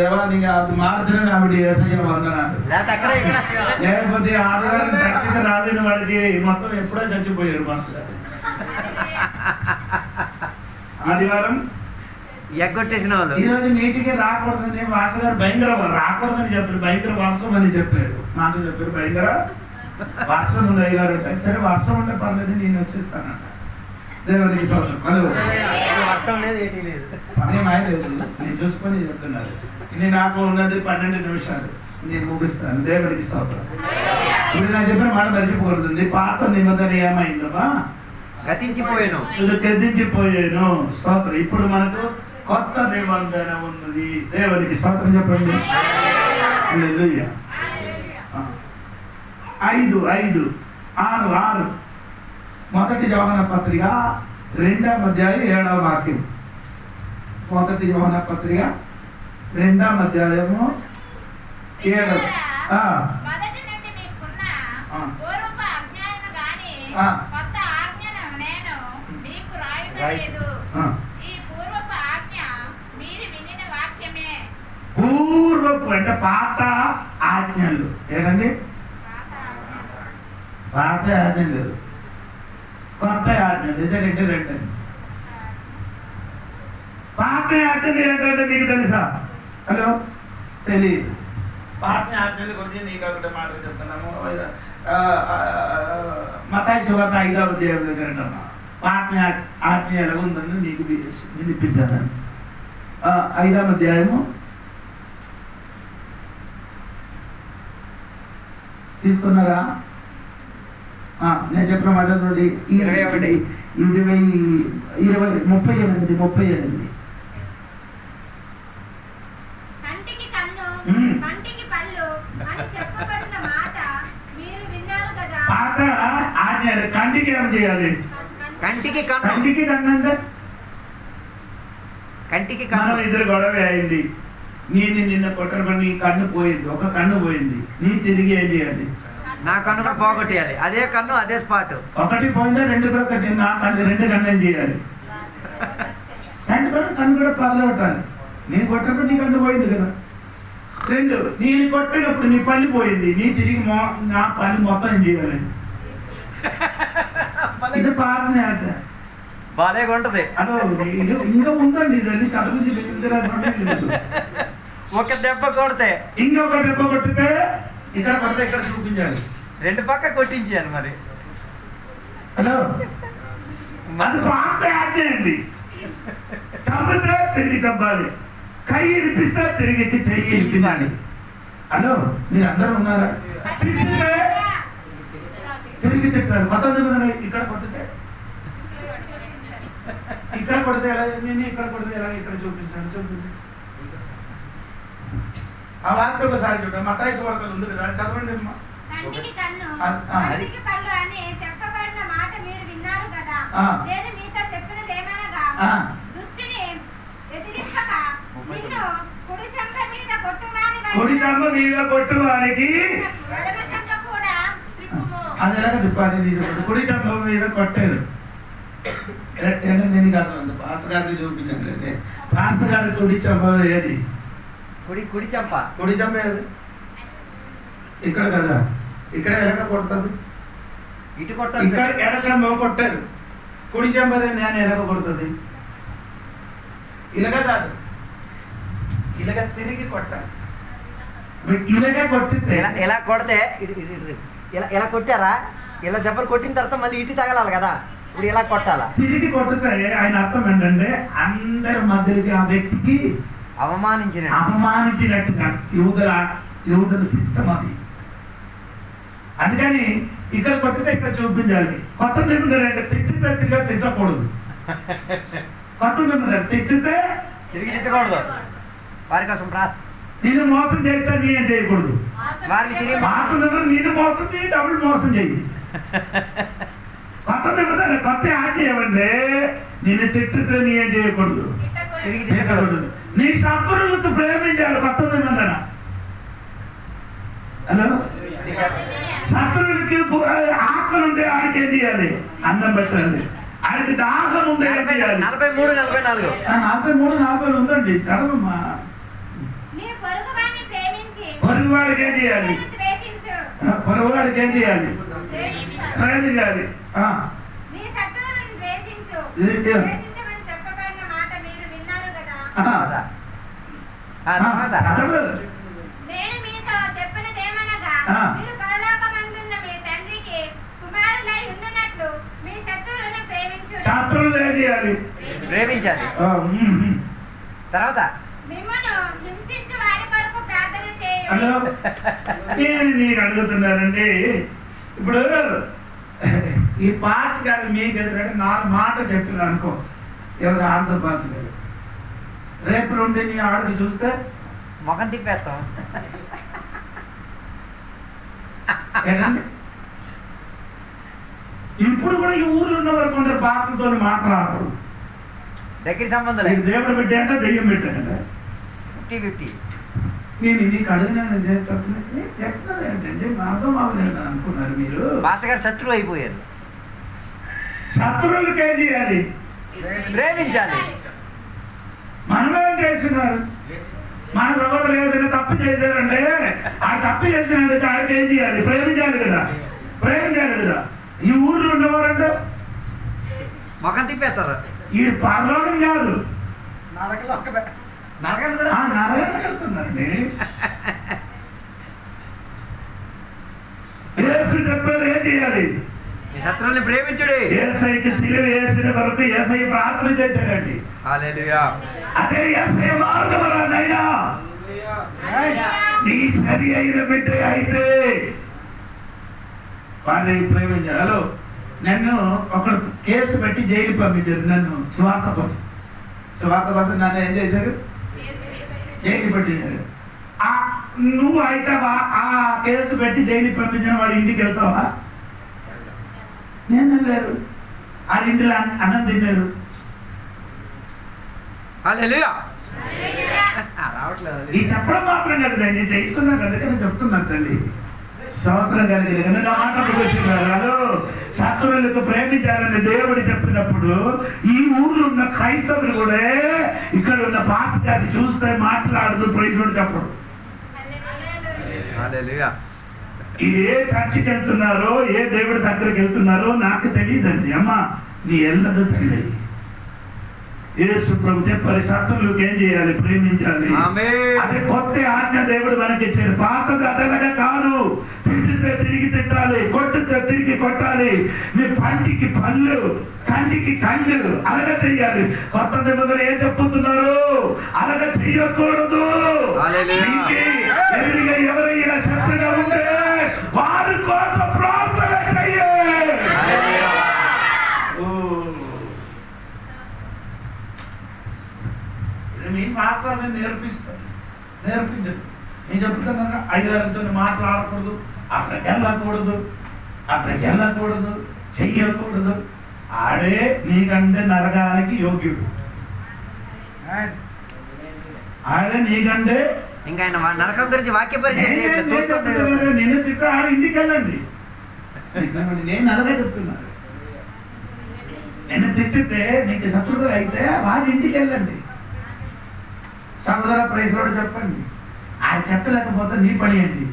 దేవానికి మార్చడం ఆవిడ వందనాలు. లేకపోతే ఆదివారం ఖచ్చితంగా రాలిన వాడికి మొత్తం ఎప్పుడో చచ్చిపోయారు మాస్టర్. ఆదివారం ఎగ్గొట్టేసిన వాళ్ళు ఈరోజు నీటికి రాకూడదని మాస్టర్ గారు భయంకర రాకూడదని చెప్పారు. భయంకర వర్షం అని చెప్పారు. మాకు చెప్పారు భయంకర వర్షం ఉంది అయ్యారు. సరే వర్షం ఉంటే పర్లేదు, నేను వచ్చేస్తానంట. దేవుడికి వర్షం లేదు, ఏటీ లేదు, సమయం లేదు. నేను చూసుకొని చెప్తున్నారు. ఇది నాకు ఉన్నది 12 నిమిషాలు. నేను ముగిస్తాను. దేవుడికి స్తోత్రం. ఇప్పుడు నాకు చెప్పిన మాట మర్చిపోకూడదు. పాత నిబంధన ఏమైందమ్మా? గతించిపోయాను. గతించిపోయాను. స్తోత్రం. ఇప్పుడు మనకు కొత్త నిబంధన ఉన్నది. దేవునికి స్తోత్రం చెప్పండి. హల్లెలూయా. 5:6 మొదటి యోహాను పత్రిక 2వ అధ్యాయం 7వ వాక్యం. మొదటి యోహాను పత్రిక 2వ అధ్యాయము 7. మొదటి నుండి మీకున్న పూర్వపు ఆజ్ఞలను గాని కొత్త ఆజ్ఞను నేను మీకు రాయుటలేదు. ఈ పూర్వపు ఆజ్ఞ మీరు వినిన వాక్యమే. పూర్వపు అంటే పాత ఆజ్ఞలు. ఏంటండి? పాత ఆజ్ఞలు, కొత్త ఆజ్ఞలు. ఇదే రెండు. పాత ఆజ్ఞలు ఏంటంటే నీకు తెలుసా? హలో, తెలియదు. పాత ఆజ్ఞల గురించి నీకు ఒకటి మాట చెప్తున్నాము. మత్తయి సువార్త 5వ అధ్యాయం దగ్గర అంటున్నా. పాత ఆజ్ఞ ఎలా ఉందని నీకు వినిపిస్తాను. 5వ అధ్యాయము తీసుకున్నారా? నేను చెప్పిన మాట 38. కంటికి కన్ను, కంటికి పళ్ళు అని చెప్పబడిన మాట మీరు విన్నారు కదా. పాత ఆజ్ఞ కంటికి ఏం చేయాలి? కంటికి కన్ను. కంటికి కన్ను అంటే కంటికి మనం కన్ను. ఇద్దరు గొడవ అయింది. నిన్న కొట్టడం నీ కన్ను పోయింది, ఒక కన్ను పోయింది. నీ తిరిగి ఏం చేయాలి? నా కన్ను కూడా పోగొట్టేయాలి. అదే కన్ను అదే స్పాట్. ఒకటి పోయిందా? రెండు కూడా కట్టింది. నా కన్ను, రెండు కన్ను ఏం చేయాలి? కన్ను కూడా పగలగొట్టాలి. నేను కొట్టినప్పుడు నీ కన్ను పోయింది కదా. 2, నేను కొట్టినప్పుడు నీ పని పోయింది. నీ తిరిగి నా పని మొత్తం ఏం చేయాలి? ఇది పాత ఆజ్ఞ. బాగా ఉంటది. అదో ఇంకా ఉందండి. ఇదండి చదువు. ఒక దెబ్బ కొడితే ఇంకొక దెబ్బ కొట్టితే ఇక్కడ కొడితే ఇక్కడ చూపించాలి. 2 పక్క కొట్టించాను మరి. హలో, అది పాత ఆజ్ఞ అండి. చంపితే తిరిగి చంపాలి, కై ఇరిపిస్తే తిరిగి చెయ్యి ఇరిపించాలి. హలో, మీరు అందరూ ఉన్నారా? తిరిగితే తిరిగి తిట్టారు. కొత్త నిబంధన ఇక్కడ కొట్టితే ఇక్కడ కొడితే ఎలా? నేను ఇక్కడ కొడితే ఎలా? ఇక్కడ చూపించాను. ఆ వాక్యం ఒకసారి చూడండి. మత్తయి సువార్తలో ఉంది కదా, చదవండి అమ్మా. కంటికి కన్ను, కంటికి పళ్ళు అని చెప్పబడిన మాట మీరు విన్నారు కదా. నేను మీతో చెప్పినదేమనగా, దుష్టుని ఎదిరింపక నిన్ను కుడి చెంప మీద కొట్టువానికి ఎడమ చెంప కూడా త్రిప్పుము. అది ఎలాగ తిప్పాలి? కుడి చెంప మీద కొట్టారు. నేను కాదు, పాస్ గారికి చూపించండి. పాస్ గారి కుడి చెంప ఏది? కుడి చెంప. కుడి చెంప ఏది? ఇక్కడ కదా. ఇక్కడ ఎలాగ కొడుతుంది? ఇటు కొట్టాలి. ఇక్కడ ఎడ చెంప కొట్టారు. కుడి చెంప నేను ఎలాగ కొడుతుంది? ఇలాగ కాదు, ఇలాగ తిరిగి కొట్టాలి. ఇలాగే కొట్టితే ఎలా కొడితే ఇలా కొట్టారా? ఇలా దెబ్బలు కొట్టిన తర్వాత మళ్ళీ ఇటు తగలాలి కదా. ఇప్పుడు ఇలా కొట్టాలా? తిరిగి కొట్టితే ఆయన అర్థం ఏంటంటే అందరి మధ్యకి ఆ వ్యక్తికి అవమానించినట్టుగా యూదుల సిస్టమ్ అది. అందుకని ఇక్కడ కొట్టితే ఇక్కడ చూపించాలి. కొత్త నిబంధన అంటే తిట్టితే తిరిగి తిట్టకూడదు. కొత్త నిబంధన తిట్టితే తిరిగి తిట్టకూడదు. వారి కోసం నేను మోసం చేస్తా, నేనేం చేయకూడదు. వారిని తిరిగి పాత నిబంధన నేను మోసం చేయి, డబుల్ మోసం చెయ్యి. కొత్త నిబంధన కొత్త ఆజ్ఞ ఏమంటే నేను తిట్టితే నేనేం చేయకూడదు, తిరిగి తిట్టకూడదు. నీ శత్రువులకు ప్రేమించాలి. కొత్త నిబంధన. హలో, శత్రువులకి ఆకలి ఉంటే ఆయనకి ఏం చేయాలి? అన్నం పెట్టాలి. ఆయనకి దాహం ఉంటే ఏం చేయాలి? 43, 44. 43, 40 ఉందండి. చదవమ్మా. పొరుగువాడికి ఏం చేయాలి? పొరుగువాడికి ఏం చేయాలి? ప్రేమించాలి. నేను మీతో చెప్పినదేమనగా, మీరు పరలోకమందున్న మీ తండ్రికి కుమారులై ఉండునట్లు మీ శత్రువులను ప్రేమించుడి. శత్రువులు ఏం చేయాలి? ప్రేమించాలి. తర్వాత మిమ్మును హింసించు వారి కొరకు ప్రార్థన చేయుడి. హలో, నేను నీకు అడుగుతున్నానండి. ఇప్పుడు ఈ పాస్ గారు మీకు ఎదురంటే 4 మాట చెప్పారు అనుకో, ఎవరు ఆంధ్ర పాస్ గారు రేపు నుండి నీ ఆడుకు చూస్తే మొఖం తిప్పేస్తాం. ఏంటండి ఇప్పుడు కూడా ఈ ఊర్లో ఉన్నవారు కొందరు పాటలతో మాట్లాడరు. దగ్గర సంబంధం నీకు దేవుడు పెట్టాక దెయ్యం పెట్టాక 50-50. నేను నీకు అడిగినాను చెప్తుంది ఏంటండి మా అర్థం అవ్వలేదు అనుకున్నారు మీరు. భాష గారు శత్రువు అయిపోయారు. శత్రువులకి ఏం చేయాలి? ప్రేమించాలి. మనమేం చేస్తున్నారు? మన సహోదరులు ఏదైనా తప్పు చేశారంటే ఆ తప్పు చేసినందుకు ఆయనకి ఏం చేయాలి? ప్రేమించాలి కదా, ప్రేమించాలి కదా. ఈ ఊర్లో ఉండేవాడంటే మొఖం తిప్పేస్తారు. ఈ పరలోకం కాదు, నరకలు కూడా నరకానికి వెళ్తున్నారండి. యేసు చెప్పారు ఏం చేయాలి? ఈ శత్రువుల్ని ప్రేమించుడి. యేసయ్యకి సిలువ వేసిన వరకు యేసయ్య ప్రార్థన చేశారండి. హల్లెలూయా. అదే యేసయ్య మార్గమరానయ్యా, నీ సరి అయిన బిడ్డ అయితే వారిని ప్రేమించాడు. హలో, నన్ను ఒకడు కేసు పెట్టి జైలు పంపించారు. నన్ను స్వార్థ కోసం నన్ను ఏం చేశారు? జైలు పెట్టించారు. నువ్వు అయితావా? ఆ కేసు పెట్టి జైలు పంపించిన వాడి ఇంటికి వెళ్తావా? నేను లేరు. ఆ ఇంటిలో అన్నం తిన్నారు. హల్లెలూయా. ఈ చెప్పడం మాత్రం కదా, నేను చేస్తున్నా కదా, చెప్తున్నాను తల్లి. స్తోత్రం కలిగింది కదా. నా మాటకు వచ్చినారు. శత్రువులకు ప్రేమించాలని దేవుడు చెప్పినప్పుడు ఈ ఊర్లో ఉన్న క్రైస్తవులు కూడా ఇక్కడ ఉన్న పాత్రని చూస్తే మాట్లాడదు, ప్రైజుడు చెప్పడు. ఇది ఏ చర్చికి వెళ్తున్నారో, ఏ దేవుడి దగ్గరికి వెళ్తున్నారో నాకు తెలియదండి. అమ్మా నీ ఎల్లదు తల్లి. యేసు ప్రభు చెప్పారు శత్రువులకు ఏం చేయాలి? ప్రేమించాలి. అదే కొత్త ఆజ్ఞ దేవుడు మనకి ఇచ్చారు. పాతది అదలగా కాదు. తిట్టితే తిరిగి తిట్టాలి, కొట్టితే తిరిగి కొట్టాలి, మీ పంటికి పళ్ళు, కంటికి కళ్ళు అలాగ చెయ్యాలి. కొత్త నిబంధన ఏం చెప్పుతున్నారు? అలాగ చెయ్యకూడదు. ఎదురుగా ఎవరైనా శత్రుగా ఉంటే వారి కోసం ప్రార్థన చెయ్యాలి. నేను మాట్లాడని నేర్పించదు. నేను చెప్తున్నాను, అయ్యగారితో మాట్లాడకూడదు, అక్కడికి వెళ్ళకూడదు, చెయ్యకూడదు. ఆడే నీకంటే నరకానికి యోగ్యుడు. ఆడే నీకంటే ఇంకా ఆయన నరకం గురించి వాక్య పరిచయం నిన్ను తిట్ట ఆడ ఇంటికి వెళ్ళండి. నేను అలాగే చెప్తున్నాను. నిన్ను తిట్టితే నీకు శత్రువులు అయితే వారి ఇంటికి వెళ్ళండి. సహోదర ప్రైజ్లోడు చెప్పండి. ఆయన చెప్పలేకపోతే నీ పని ఏంటి?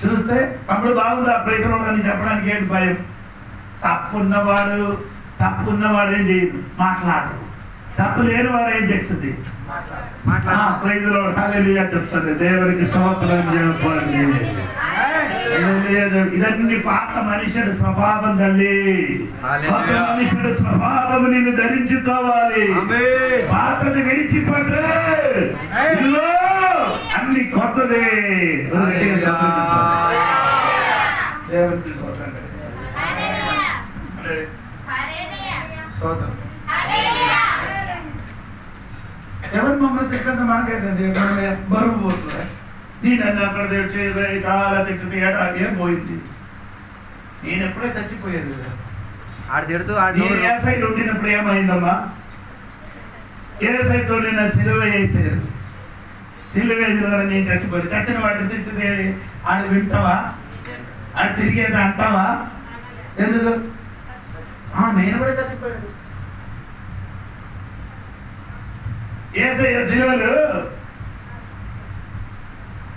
చూస్తే తమ్ముడు బాగుంది ఆ ప్రైజ్లోడు అని చెప్పడానికి ఏంటి భయం? తప్పున్నవాడు ఏం చేయదు, మాట్లాడరు. తప్పు లేని వాడు ఏం చేస్తుంది? ప్రైజ్లోడు హల్లెలూయా చెప్తుంది. దేవునికి స్తోత్రం చెప్పండి. ఇదన్నీ పాత మనుషుడి స్వభావం తల్లి. కొత్త మనుషుడి స్వభావం నిన్ను ధరించుకోవాలి. పాతది విడిచిపోతే అన్ని కొత్తదే. ఎవరు మమ్మల్ని తిట్టండి మనకైతే బరువు పోతుంది. నేను అక్కడ చాలా తిట్టితే ఏం పోయింది? నేను ఎప్పుడే చచ్చిపోయేది. ఏసైలు ఉండినప్పుడు ఏమైందమ్మా? ఏసైతో నేను సిలువ వేసారు. సిలువ వేసిన కూడా నేను చచ్చిపోయింది. చచ్చిన వాడిని తిట్టితే ఆడు వింటావా? ఆడు తిరిగేది అంటావా? ఎందుకు? నేను కూడా చచ్చిపోయాను. ఏసయ్య సిలువలు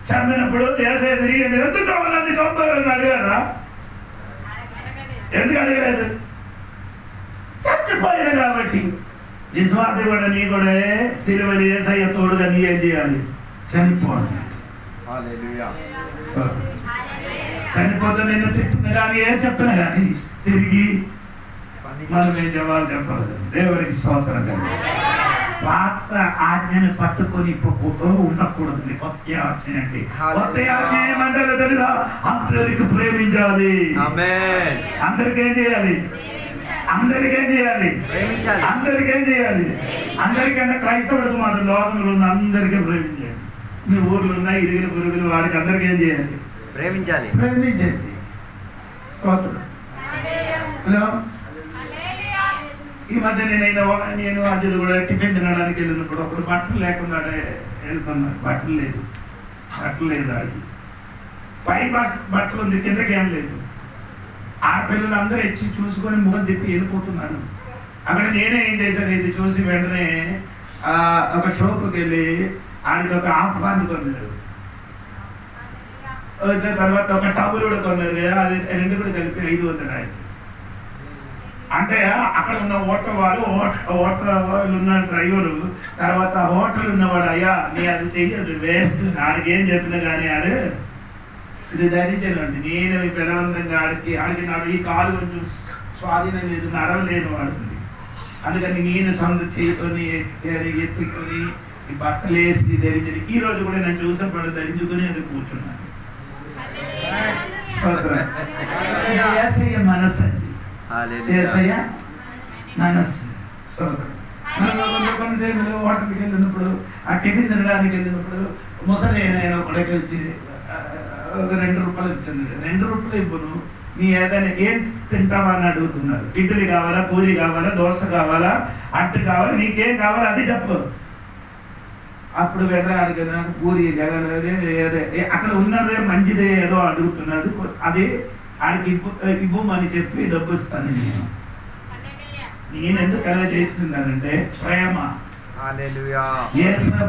చంపినప్పుడు ఏసయ్య తిరిగి ఎందుకు వాళ్ళని చంపారని అడిగారా? ఎందుకు అడగలేదు? చచ్చిపోయాడు కాబట్టి. విశ్వాసం కూడా నీ కూడా సిలువలు ఏసయ్య తోడుగా నీ ఏం చేయాలి? చనిపోండి. చనిపోతే నేను చెప్పిన కానీ ఏం చెప్పిన కానీ తిరిగి మనం ఏం జవాబు చెప్పలేదు. దేవునికి స్తోత్రం. పాత ఆజ్ఞని పట్టుకొని ఉండకూడదు. కొత్త ఆజ్ఞ కొత్త ఆజ్ఞ ఏమంటారో తెలుసా? అందరికి ప్రేమించాలి. అందరికేం చేయాలి? అందరికేం చేయాలి? అందరికేం చేయాలి? అందరికన్నా క్రైస్తవుడికి మాత్రం లోకంలో ఉన్న అందరికీ ప్రేమించాలి. మీ ఊర్లో ఉన్న ఇరుగులు పురుగులు వాడికి అందరికీ ఏం చేయాలి? ప్రేమించాలి. ప్రేమించేది. సోదరుడు హలో, ఈ మధ్య నేను అది కూడా టిఫిన్ తినడానికి వెళ్ళినప్పుడు ఒకడు బట్టలు లేకుండా వెళ్తున్నాడు. బట్టలు లేదు అది పై బట్టలు ఉంది, కిందకేం లేదు. ఆ పిల్లలు అందరూ ఇచ్చి చూసుకొని ముఖం తిప్పి వెళ్ళిపోతున్నాను. అక్కడ నేనే ఏం చేశాను, ఇది చూసి వెంటనే ఒక షాపుకి వెళ్ళి ఆడికి ఒక ఆహ్వాన్ని కొన్నారు. తర్వాత ఒక టబుల్ కూడా కొన్నారు కదా, అది రెండు కూడా కలిపి 500. అంటే అక్కడ ఉన్న ఓటర్ వాళ్ళు ఉన్న డ్రైవరు, తర్వాత హోటల్ ఉన్నవాడు, అయ్యా నీ అది చెయ్యదు, వేస్ట్, ఆడికి ఏం చెప్పినా కానీ ఆడు ఇది ధరించానండి. నేను బలవంతంగా ఆడికి నాకు ఈ కాలు కొంచెం స్వాధీనం లేదు, నడవలేను వాడుంది. అందుకని నేను సొంత చేసుకొని ఎత్తుకొని ఈ బట్టలు వేసి ధరించని. ఈ రోజు కూడా నేను చూసిన పడు ధరించుకొని అది కూర్చున్నాను. మనస్సు అండి, మనస్సు. కొన్ని దేవులు హోటల్కి వెళ్ళినప్పుడు, ఆ టిఫిన్ తినడానికి వెళ్ళినప్పుడు ముసలి నేను ఒకటికి వచ్చి ఒక 2 రూపాయలు ఇచ్చింది. 2 రూపాయలు ఇవ్వను, నీ ఏదైనా ఏం తింటావా అని అడుగుతున్నారు. ఇడ్లీ కావాలా, పూరి కావాలా, దోశ కావాలా, అట్టు కావాలా, నీకేం కావాలా అది చెప్పు. అప్పుడు వెంటనే అడిగిన పూరి అక్కడ ఉన్నదే మంచిదే ఏదో అడుగుతున్నది, అది ఆడికి ఇవ్వమని చెప్పి డబ్బు ఇస్తాను. నేను ఎందుకు అలా చేస్తున్నానంటే ప్రేమ,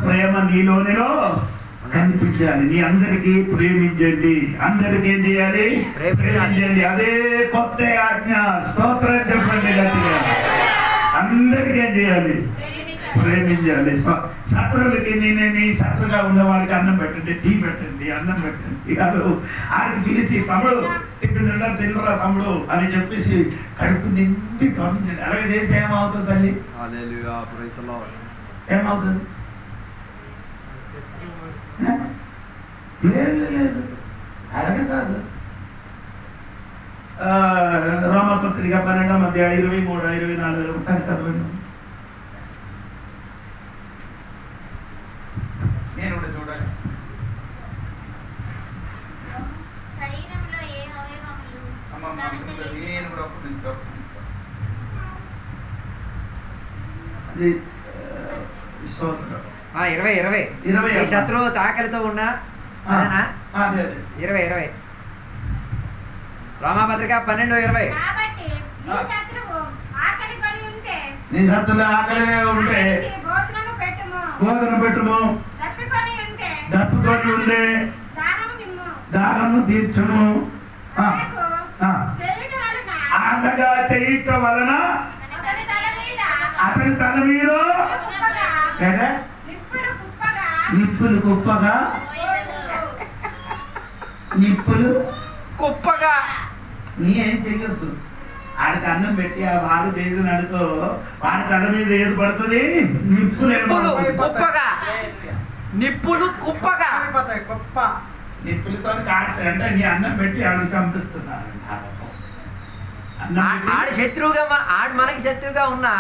ప్రేమ నీలోనిలో కనిపించాలి. నీ అందరికీ ప్రేమించండి. అందరికీ ఏం చేయాలి? ప్రేమించండి. అదే కొత్త ఆజ్ఞ. స్తోత్రం చెప్పండి గట్టిగా. అందరికీ ఏం చేయాలి? ప్రేమించాలి. శత్రువులకి నీ శత్రుగా ఉన్నవాడికి అన్నం పెట్టండి, టీ పెట్టండి, అన్నం పెట్టండి. ఆడికి పిలిచి తమ్ముడు తింటుందా, తినరా తమ్ముడు అని చెప్పేసి కడుపు నింపి పంపించండి. అలాగే చేసి ఏమవుతుంది తల్లి? ఏమవుతుంది? లేదు, అలాగే కాదు. రోమపత్రిక 12వ అధ్యాయం 23, 24 ఒకసారి చదవండి. నేను కూడా చూడాలి. నేను కూడా అది 20 శత్రువు తాకలితో ఉన్నా 20 రామపత్రిక 12:20. నీ శత్రువు ఆకలి ఉంటే భోజనం పెట్టుము, దప్పుకొని ఉంటే దాహము తీర్చుము. అలాగా చేయటం వలన అతని తల మీద నిప్పులు కుప్పగా నీ ఏం చెయ్యొద్దు. ఆడికి అన్నం పెట్టి ఆ వాడు చేసిన అడుకో, వాడి తల మీద ఏది పడుతుంది? నిప్పులు కుప్పగా. నిప్పులతో కాల్చాడు అంటే నీ అన్నం పెట్టి ఆడికి చంపిస్తున్నాడు. ఆడి శత్రువుగా ఆడు మనకి శత్రువుగా ఉన్నా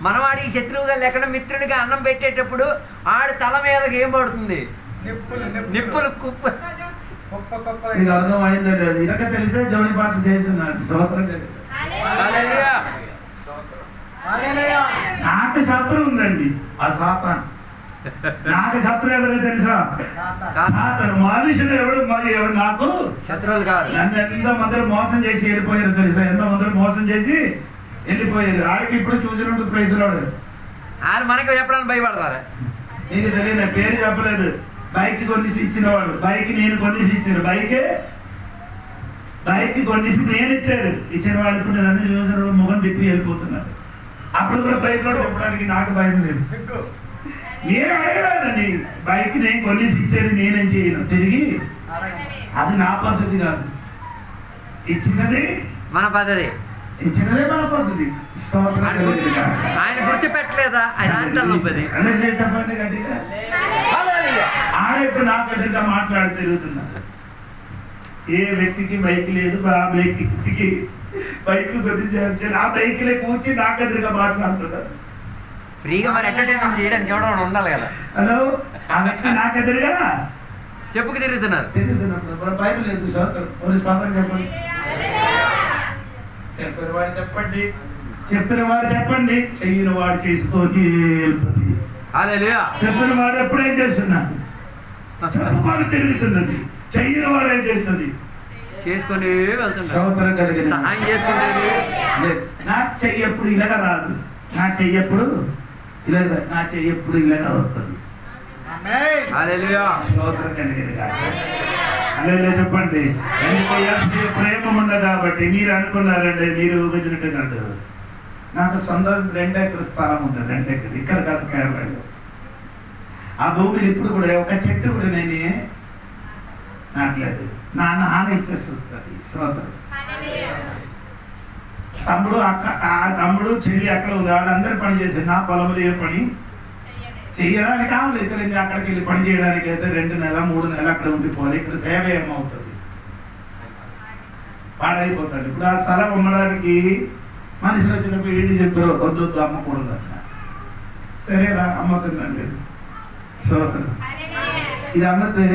మనం వాడికి శత్రువుగా లేకుండా మిత్రుడిగా అన్నం పెట్టేటప్పుడు ఆడి తల మీదకి ఏం పడుతుంది? నిప్పులు కుప్ప. నీకు అర్థమైందో లేదు? ఇలాగ తెలిసే జోడి పాట చేస్తున్నాడు. స్తోత్రం. నాకు శత్రువు ఉందండి, ఆ సాతాను. నాకు శత్రువు ఎవరో తెలుసా? సాతాను. మనుషులు ఎవడు నాకు శత్రువులు కాదు. నన్ను ఎంతమంది మోసం చేసి వెళ్ళిపోయారు తెలుసా? ఎంతమంది మోసం చేసి వెళ్ళిపోయారు. ఆడికి ఇప్పుడు చూసినట్టు ప్రైతులాడు వాళ్ళు మనకి చెప్పడానికి భయపడతారు. నీకు తెలియదు, పేరు చెప్పలేదు. బైక్ కొనిసి ఇచ్చినవాడు, బైక్ నేను కొనిసి ఇచ్చాను. బైక్ కొనిసి నేను ఇచ్చిన వాడు ఇప్పుడు నన్ను చూసిన ముఖం తిప్పి వెళ్ళిపోతున్నారు. అప్పుడు కూడా ప్రైతులాడు చెప్పడానికి నాకు భయం లేదు. నేను అడగలేనండి, బైక్ నేను కొనిసి ఇచ్చేది నేనేం చేయను తిరిగి. అది నా పద్ధతి కాదు, ఇచ్చినది మన పద్ధతి. ఇచ్చినదే మన పద్ధతి. స్తోత్రం కలుగును గాక. ఆయన గుర్తుపెట్టలేదా? ఆయన అంతలో అదే చెప్పండి గట్టిగా. ఆడప్పుడు నాకు ఎదురుగా మాట్లాడి తిరుగుతున్నారు. ఏ వ్యక్తికి బైక్ లేదు, ఆ వ్యక్తికి బైక్ కొట్టి ఆ బైక్లే కూర్చి నాకు ఎదురుగా మాట్లాడుతున్నారు. ఫ్రీగా మరి ఎంటర్టైన్మెంట్ చేయడానికి ఎవడో ఉండాలి కదా. హలో, ఆ వ్యక్తి నాకు ఎదురుగా చెప్పుకు తిరుగుతున్నారు. తిరుగుతున్నప్పుడు బైబిల్ లేదు. స్వాతంత్రం చెప్పండి. చెప్పిన వాడు చెప్పండి, చెప్పిన వాడు చెప్పండి, చెయ్యిన వాడు చేసుకొని వెళ్తుంది. చెప్పిన వాడు ఎప్పుడేం చేస్తున్నాడు? చెప్పుకొని తిరుగుతున్నది. చెయ్యిన వాడు ఏం చేస్తుంది? చేసుకొని వెళ్తున్నారు. స్తోత్రం కలిగిన సహాయం చేసుకుంటుంది. నా చెయ్యప్పుడు ఇలాగ రాదు, నా చెయ్యప్పుడు ఇలాగ, నా చెయ్యప్పుడు ఇలాగ వస్తుంది. స్తోత్రం కలిగిన అలా చెప్పండి. ఎందుకయ్యా ప్రేమ ఉన్నది కాబట్టి. మీరు అనుకున్నారండి, మీరు ఊహించినట్టు కాదు. నాకు సొంత 2 ఎకరాల స్థలం ఉంది. 2 ఎకరాలు ఇక్కడ కాదు, కేరళలో. ఆ భూమిని ఇప్పుడు కూడా ఒక చెట్టు కూడా నేను నాటలేదు. నా నాన్న ఇచ్చేసి వస్తుంది. స్తోత్రం. తమ్ముడు అక్క, ఆ తమ్ముడు చెల్లి అక్కడ ఉంది. వాళ్ళందరూ పని చేశారు. నా పొలంలో ఏ పని చెయ్యడానికి కావాలి. ఇక్కడ అక్కడికి వెళ్ళి పని చేయడానికి అయితే 2 నెలలు 3 నెలలు అక్కడ ఉండిపోవాలి. ఇక్కడ సేవ ఏమవుతుంది? పాడైపోతారు. ఇప్పుడు ఆ స్థలం అమ్మడానికి మనుషులు వచ్చినప్పుడు ఏంటి చెప్పారు? వద్దు అమ్మకూడదు అన్న. సరేరా, అమ్ముతున్నాను లేదు. స్తోత్రం. ఇది అమ్మితే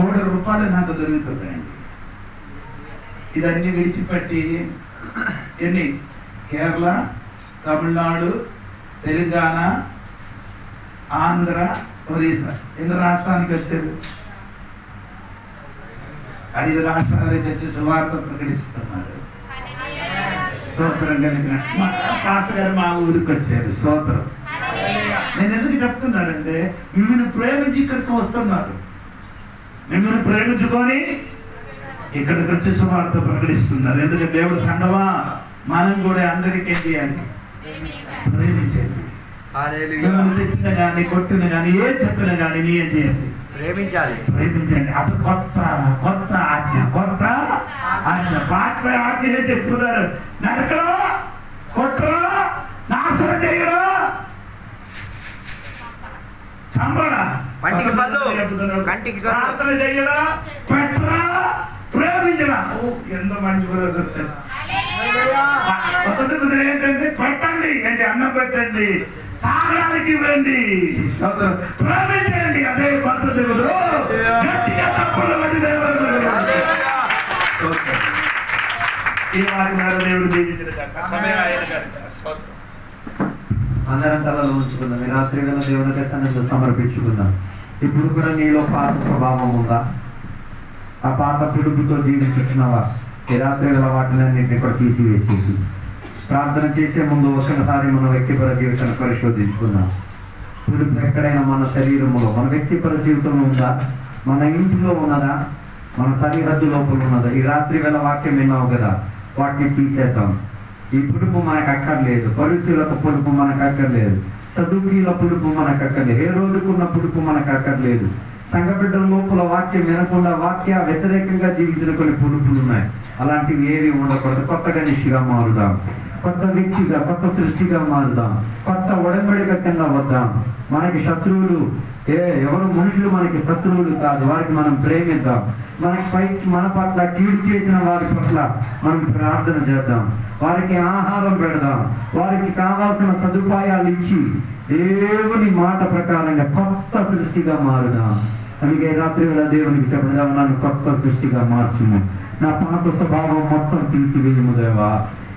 ₹1,00,00,000 నాకు దొరుకుతుందండి. ఇదన్నీ విడిచిపెట్టి ఎన్ని కేరళ, తమిళనాడు, తెలంగాణ, ఆంధ్ర, ఒరిస్సా 8 రాష్ట్రానికి వచ్చారు. 5 రాష్ట్రాలకి వచ్చి సువార్త ప్రకటిస్తున్నారు. స్తోత్రం కలిగిన పాస్టర్ గారు మా ఊరికి వచ్చారు. స్తోత్రం. నేను ఎందుకు చెప్తున్నానంటే, మిమ్మల్ని ప్రేమించి ఇక్కడికి వస్తున్నారు. మిమ్మల్ని ప్రేమించుకొని ఇక్కడికి వచ్చి సువార్త ప్రకటిస్తున్నారు. ఎందుకంటే దేవుడు సంగమా, మనం కూడా అందరికీ ఏం చేయాలి? ప్రేమించండి. మిమ్మల్ని తిట్టిన కానీ, కొట్టిన కానీ, ఏ చెప్పిన కానీ నీ ఏం చేయాలి? ప్రేమించాలి. ప్రేమించండి. అది కొత్త ఆజ్ఞ, కొత్త ఆజ్ఞ. పాస్టర్ ఆజ్ఞ చెప్తున్నారు. నరకరా, కొట్టరా, నాశనం చేయరా, చంపరా, కంటికి ప్రార్థన చేయడా, పెట్టరా, ప్రేమించరా. ఎంత మంచి దొరుకుతాడు. ఏంటంటే పెట్టండి, ఏంటి అన్నం పెట్టండి, తాగడానికి ఇవ్వండి, ప్రేమించండి. అదే పద్ధతి. ఈ వారి దేవుడు దీవించిన అందరం తలలో ఉంచుకుందాం. ఈ రాత్రి వేళ దేవునికి సన్నిధిలో సమర్పించుకుందాం. ఇప్పుడు కూడా నీలో పాత స్వభావం ఉందా? ఆ పాత పిలుపుతో జీవించుతున్నావా? ఈ రాత్రి వేళ వాటిని కూడా తీసివేసేసి ప్రార్థన చేసే ముందు ఒకసారి మన వ్యక్తిపర జీవితాన్ని పరిశోధించుకుందాం. పిలుపు ఎక్కడైనా మన శరీరంలో, మన వ్యక్తిపర జీవితంలో ఉందా? మన ఇంటిలో ఉన్నదా? మన సరిహద్దు లోపల ఉన్నదా? ఈ రాత్రి వేళ వాక్యం విన్నావు కదా, వాటిని తీసేద్దాం. ఈ పులుపు మనకు అక్కర్లేదు. పరిస్థితులకు పులుపు మనకు అక్కర్లేదు. సదుకీల పులుపు మనకు అక్కర్లేదు. ఏ రోజుకున్న పులుపు మనకు అక్కర్లేదు. సంఘ బిడ్డల లోపల వాక్యం వినకుండా వాక్య వ్యతిరేకంగా జీవించిన కొన్ని పులుపులు ఉన్నాయి. అలాంటివి ఏవి ఉండకూడదు. కొత్త గనిషిగా మారుదాం. కొత్త వ్యక్తిగా, కొత్త సృష్టిగా మారుదాం. కొత్త ఒడంబడిక కింద వద్దాం. మనకి శత్రువులు ఎవరు మనుషులు మనకి శత్రువులు కాదు. వారికి మనం ప్రేమిద్దాం. మన పట్ల కీడు చేసిన వారి పట్ల మనం ప్రార్థన చేద్దాం. వారికి ఆహారం పెడదాం. వారికి కావాల్సిన సదుపాయాలు ఇచ్చి దేవుని మాట ప్రకారంగా కొత్త సృష్టిగా మారుదాం. అందుకే రాత్రి వేళ దేవునికి చెప్పడం, నన్ను కొత్త సృష్టిగా మార్చుము, నా పాత స్వభావం మొత్తం తీసివేయము దేవా.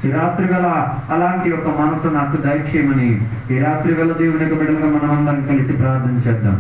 ఈ రాత్రి వేళ అలాంటి ఒక మనసు నాకు దయచేయమని ఈ రాత్రి వేళ దేవునికి బిడ్డలుగా మనం అందరం కలిసి ప్రార్థన చేద్దాం.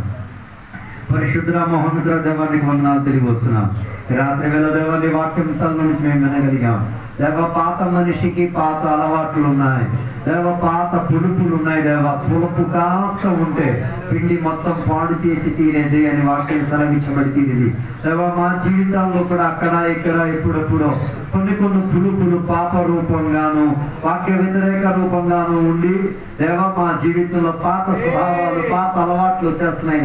పరిశుద్ధ మహోన్నత దేవానికి వందనాలు తిరిగి వస్తున్నాం. ఈ రాత్రి వేళ దేవాన్ని వాక్యాంశాల నుంచి మేము వినగలిగాం. దేవ, పాత మనిషికి పాత అలవాట్లు ఉన్నాయి. దేవ, పాత పులుపులు ఉన్నాయి. దేవ, పులుపు కాస్త ఉంటే పిండి మొత్తం పాడు చేసి తీరేది అని వాక్యం సెలవించబడి తీరేది. దేవ, మా జీవితాల్లో కూడా అక్కడ ఇక్కడ ఎప్పుడెప్పుడో కొన్ని పులుపులు పాప రూపంగాను వాక్య వ్యతిరేక రూపంగాను ఉండి దేవ, మా జీవితంలో పాత స్వభావాలు, పాత అలవాట్లు వచ్చేస్తున్నాయి.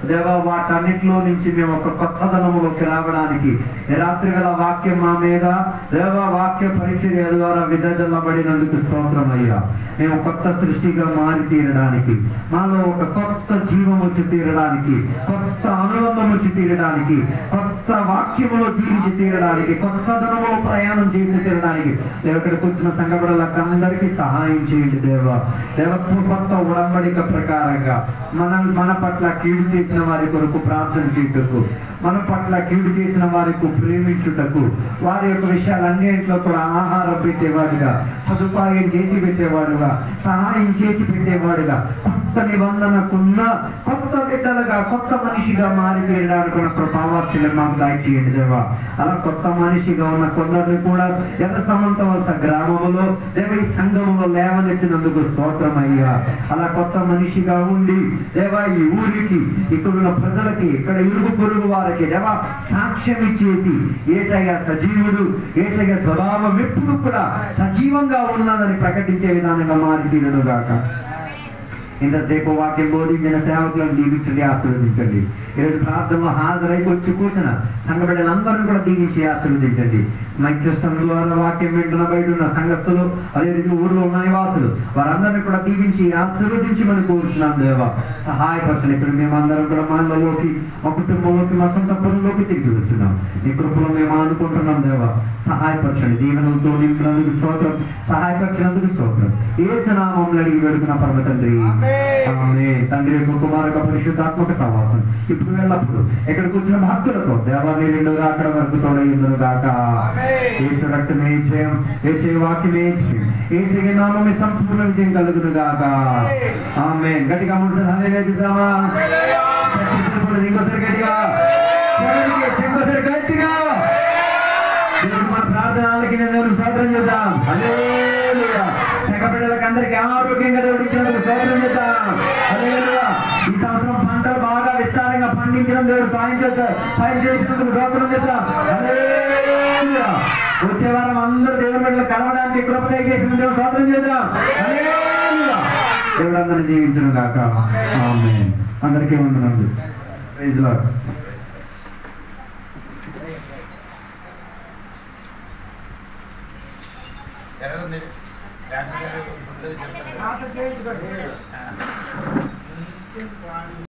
దేవ, వాటన్నిటిలో నుంచి మేము ఒక కొత్తదనములోకి రావడానికి ఈ రాత్రి గల వాక్యం మా మీద దేవ వాక్య పరిచర్య ద్వారా విదజల్లబడినందుకు స్తోత్రం అయ్యా. మేము కొత్త సృష్టిగా మారి తీరడానికి, మాలో ఒక కొత్త జీవం వచ్చి తీరడానికి, కొత్త అనుబంధం వచ్చి తీరడానికి, కొత్త వాక్యములో జీవించి తీరడానికి, కొత్త ధనములో ప్రయాణం చేసి తీరడానికి ఇక్కడికి వచ్చిన సంఘబడులకు అందరికీ సహాయం చేయండి దేవా. కొత్త ఉడంబడిక ప్రకారంగా మన పట్ల కీడు చేసిన వారి కొరకు ప్రార్థన చేయుటకు, మన పట్ల కీడు చేసిన వారికి ప్రేమించుటకు, వారి యొక్క విషయాలన్నింటిలో కూడా ఆహారం పెట్టేవాడుగా, సదుపాయం చేసి పెట్టేవాడుగా, సహాయం చేసి పెట్టేవాడుగా, కొత్త నిబంధనకున్న కొత్త బిడ్డలుగా, కొత్త మనిషిగా మారి తీయడానికి ఉన్న కృపావాత్సల్యం మాకు దయచేయండి దేవా. అలా కొత్త మనిషిగా ఉన్న కొందరిని కూడా ఎర్ర సమంత వలస గ్రామములో దేవ ఈ సంఘములో లేవనెత్తినందుకు స్తోత్రం అయ్యా. అలా కొత్త మనిషిగా ఉండి దేవా ఈ ఊరికి, ఇక్కడున్న ప్రజలకి, ఇక్కడ ఇరుగు పొరుగు వారికి దేవా సాక్ష్యం ఇచ్చేసి యేసయ్య సజీవుడు, యేసయ్య స్వభావం ఎప్పుడు కూడా సజీవంగా ఉన్నదని ప్రకటించే విధానంగా మారి తీరుగాక. ఇంతసేపు వాక్యం బోధించిన సేవకులను దీవించండి, ఆశీర్వదించండి. ఈరోజు ప్రార్థనలో హాజరై వచ్చి కూర్చున్న సంఘ బిడ్డలందరినీ కూడా దీవించి ఆశీర్వదించండి. మైక్ సిస్టమ్ ద్వారా వాక్యం వింటున్న బయట ఉన్న సంఘస్థులు, అదేవిధంగా ఊర్లో ఉన్న నివాసులు, వారందరినీ కూడా దీవించి ఆశీర్వదించమని కోరుచున్నాం దేవా. సహాయపరచండి. ఇప్పుడు మేమందరం కూడా మనలోకి, మా కుటుంబంలోకి, మా సొంత పనుల్లోకి తిరిగి వచ్చున్నాం. నీ కృపలో మేము ఆనుకుంటున్నాం దేవా. సహాయపరచండి. దీవెనలతో నింపినందుకు స్తోత్రం, సహాయపరిచినందుకు స్తోత్రం. యేసు నామములో అడిగి వేడుకున్న పరమ తండ్రి, ఆమేన్. తండ్రి యొక్క కుమార పరిశుద్ధాత్మక సహవాసం ఇప్పుడు వెళ్ళప్పుడు ఎక్కడికి వచ్చిన భక్తులతో దేవాలయ రెండుగా అక్కడ వరకు తోడయ్యుందును గాక. యేసు రక్తమే జయం, యేసు వాక్యమే జయం, యేసు నామమే సంపూర్ణ విజయం కలుగును గాక. ఆమేన్. గట్టిగా ముందు హల్లెలూయా చెప్దామా? ఇంకోసారి గట్టిగా, ఇంకోసారి గట్టిగా మన ప్రార్థనలకి దేవుడు స్తోత్రం చేద్దాం. హల్లెలూయా. బిడ్డలకు అందరికీ ఆరోగ్యంగా దేవుడు ఇచ్చినందుకు స్తోత్రం చేద్దాం. హల్లెలూయా. ఈ సంవత్సరం పంటలు బాగా విస్తారంగా పండించిన దేవుడు సాయం చేసినందుకు స్తోత్రం చేద్దాం. హల్లెలూయా. వచ్చే వారం అందరూ దేవుని బిడ్డలు కలవడానికి కృప దయచేసిన దేవుడు స్తోత్రం చేద్దాం. హల్లెలూయా. దేవుడు అందరిని దీవించును గాక. ఆమేన్. అందరికీ వందనాలు. Praise lord. చేయించుకోండి.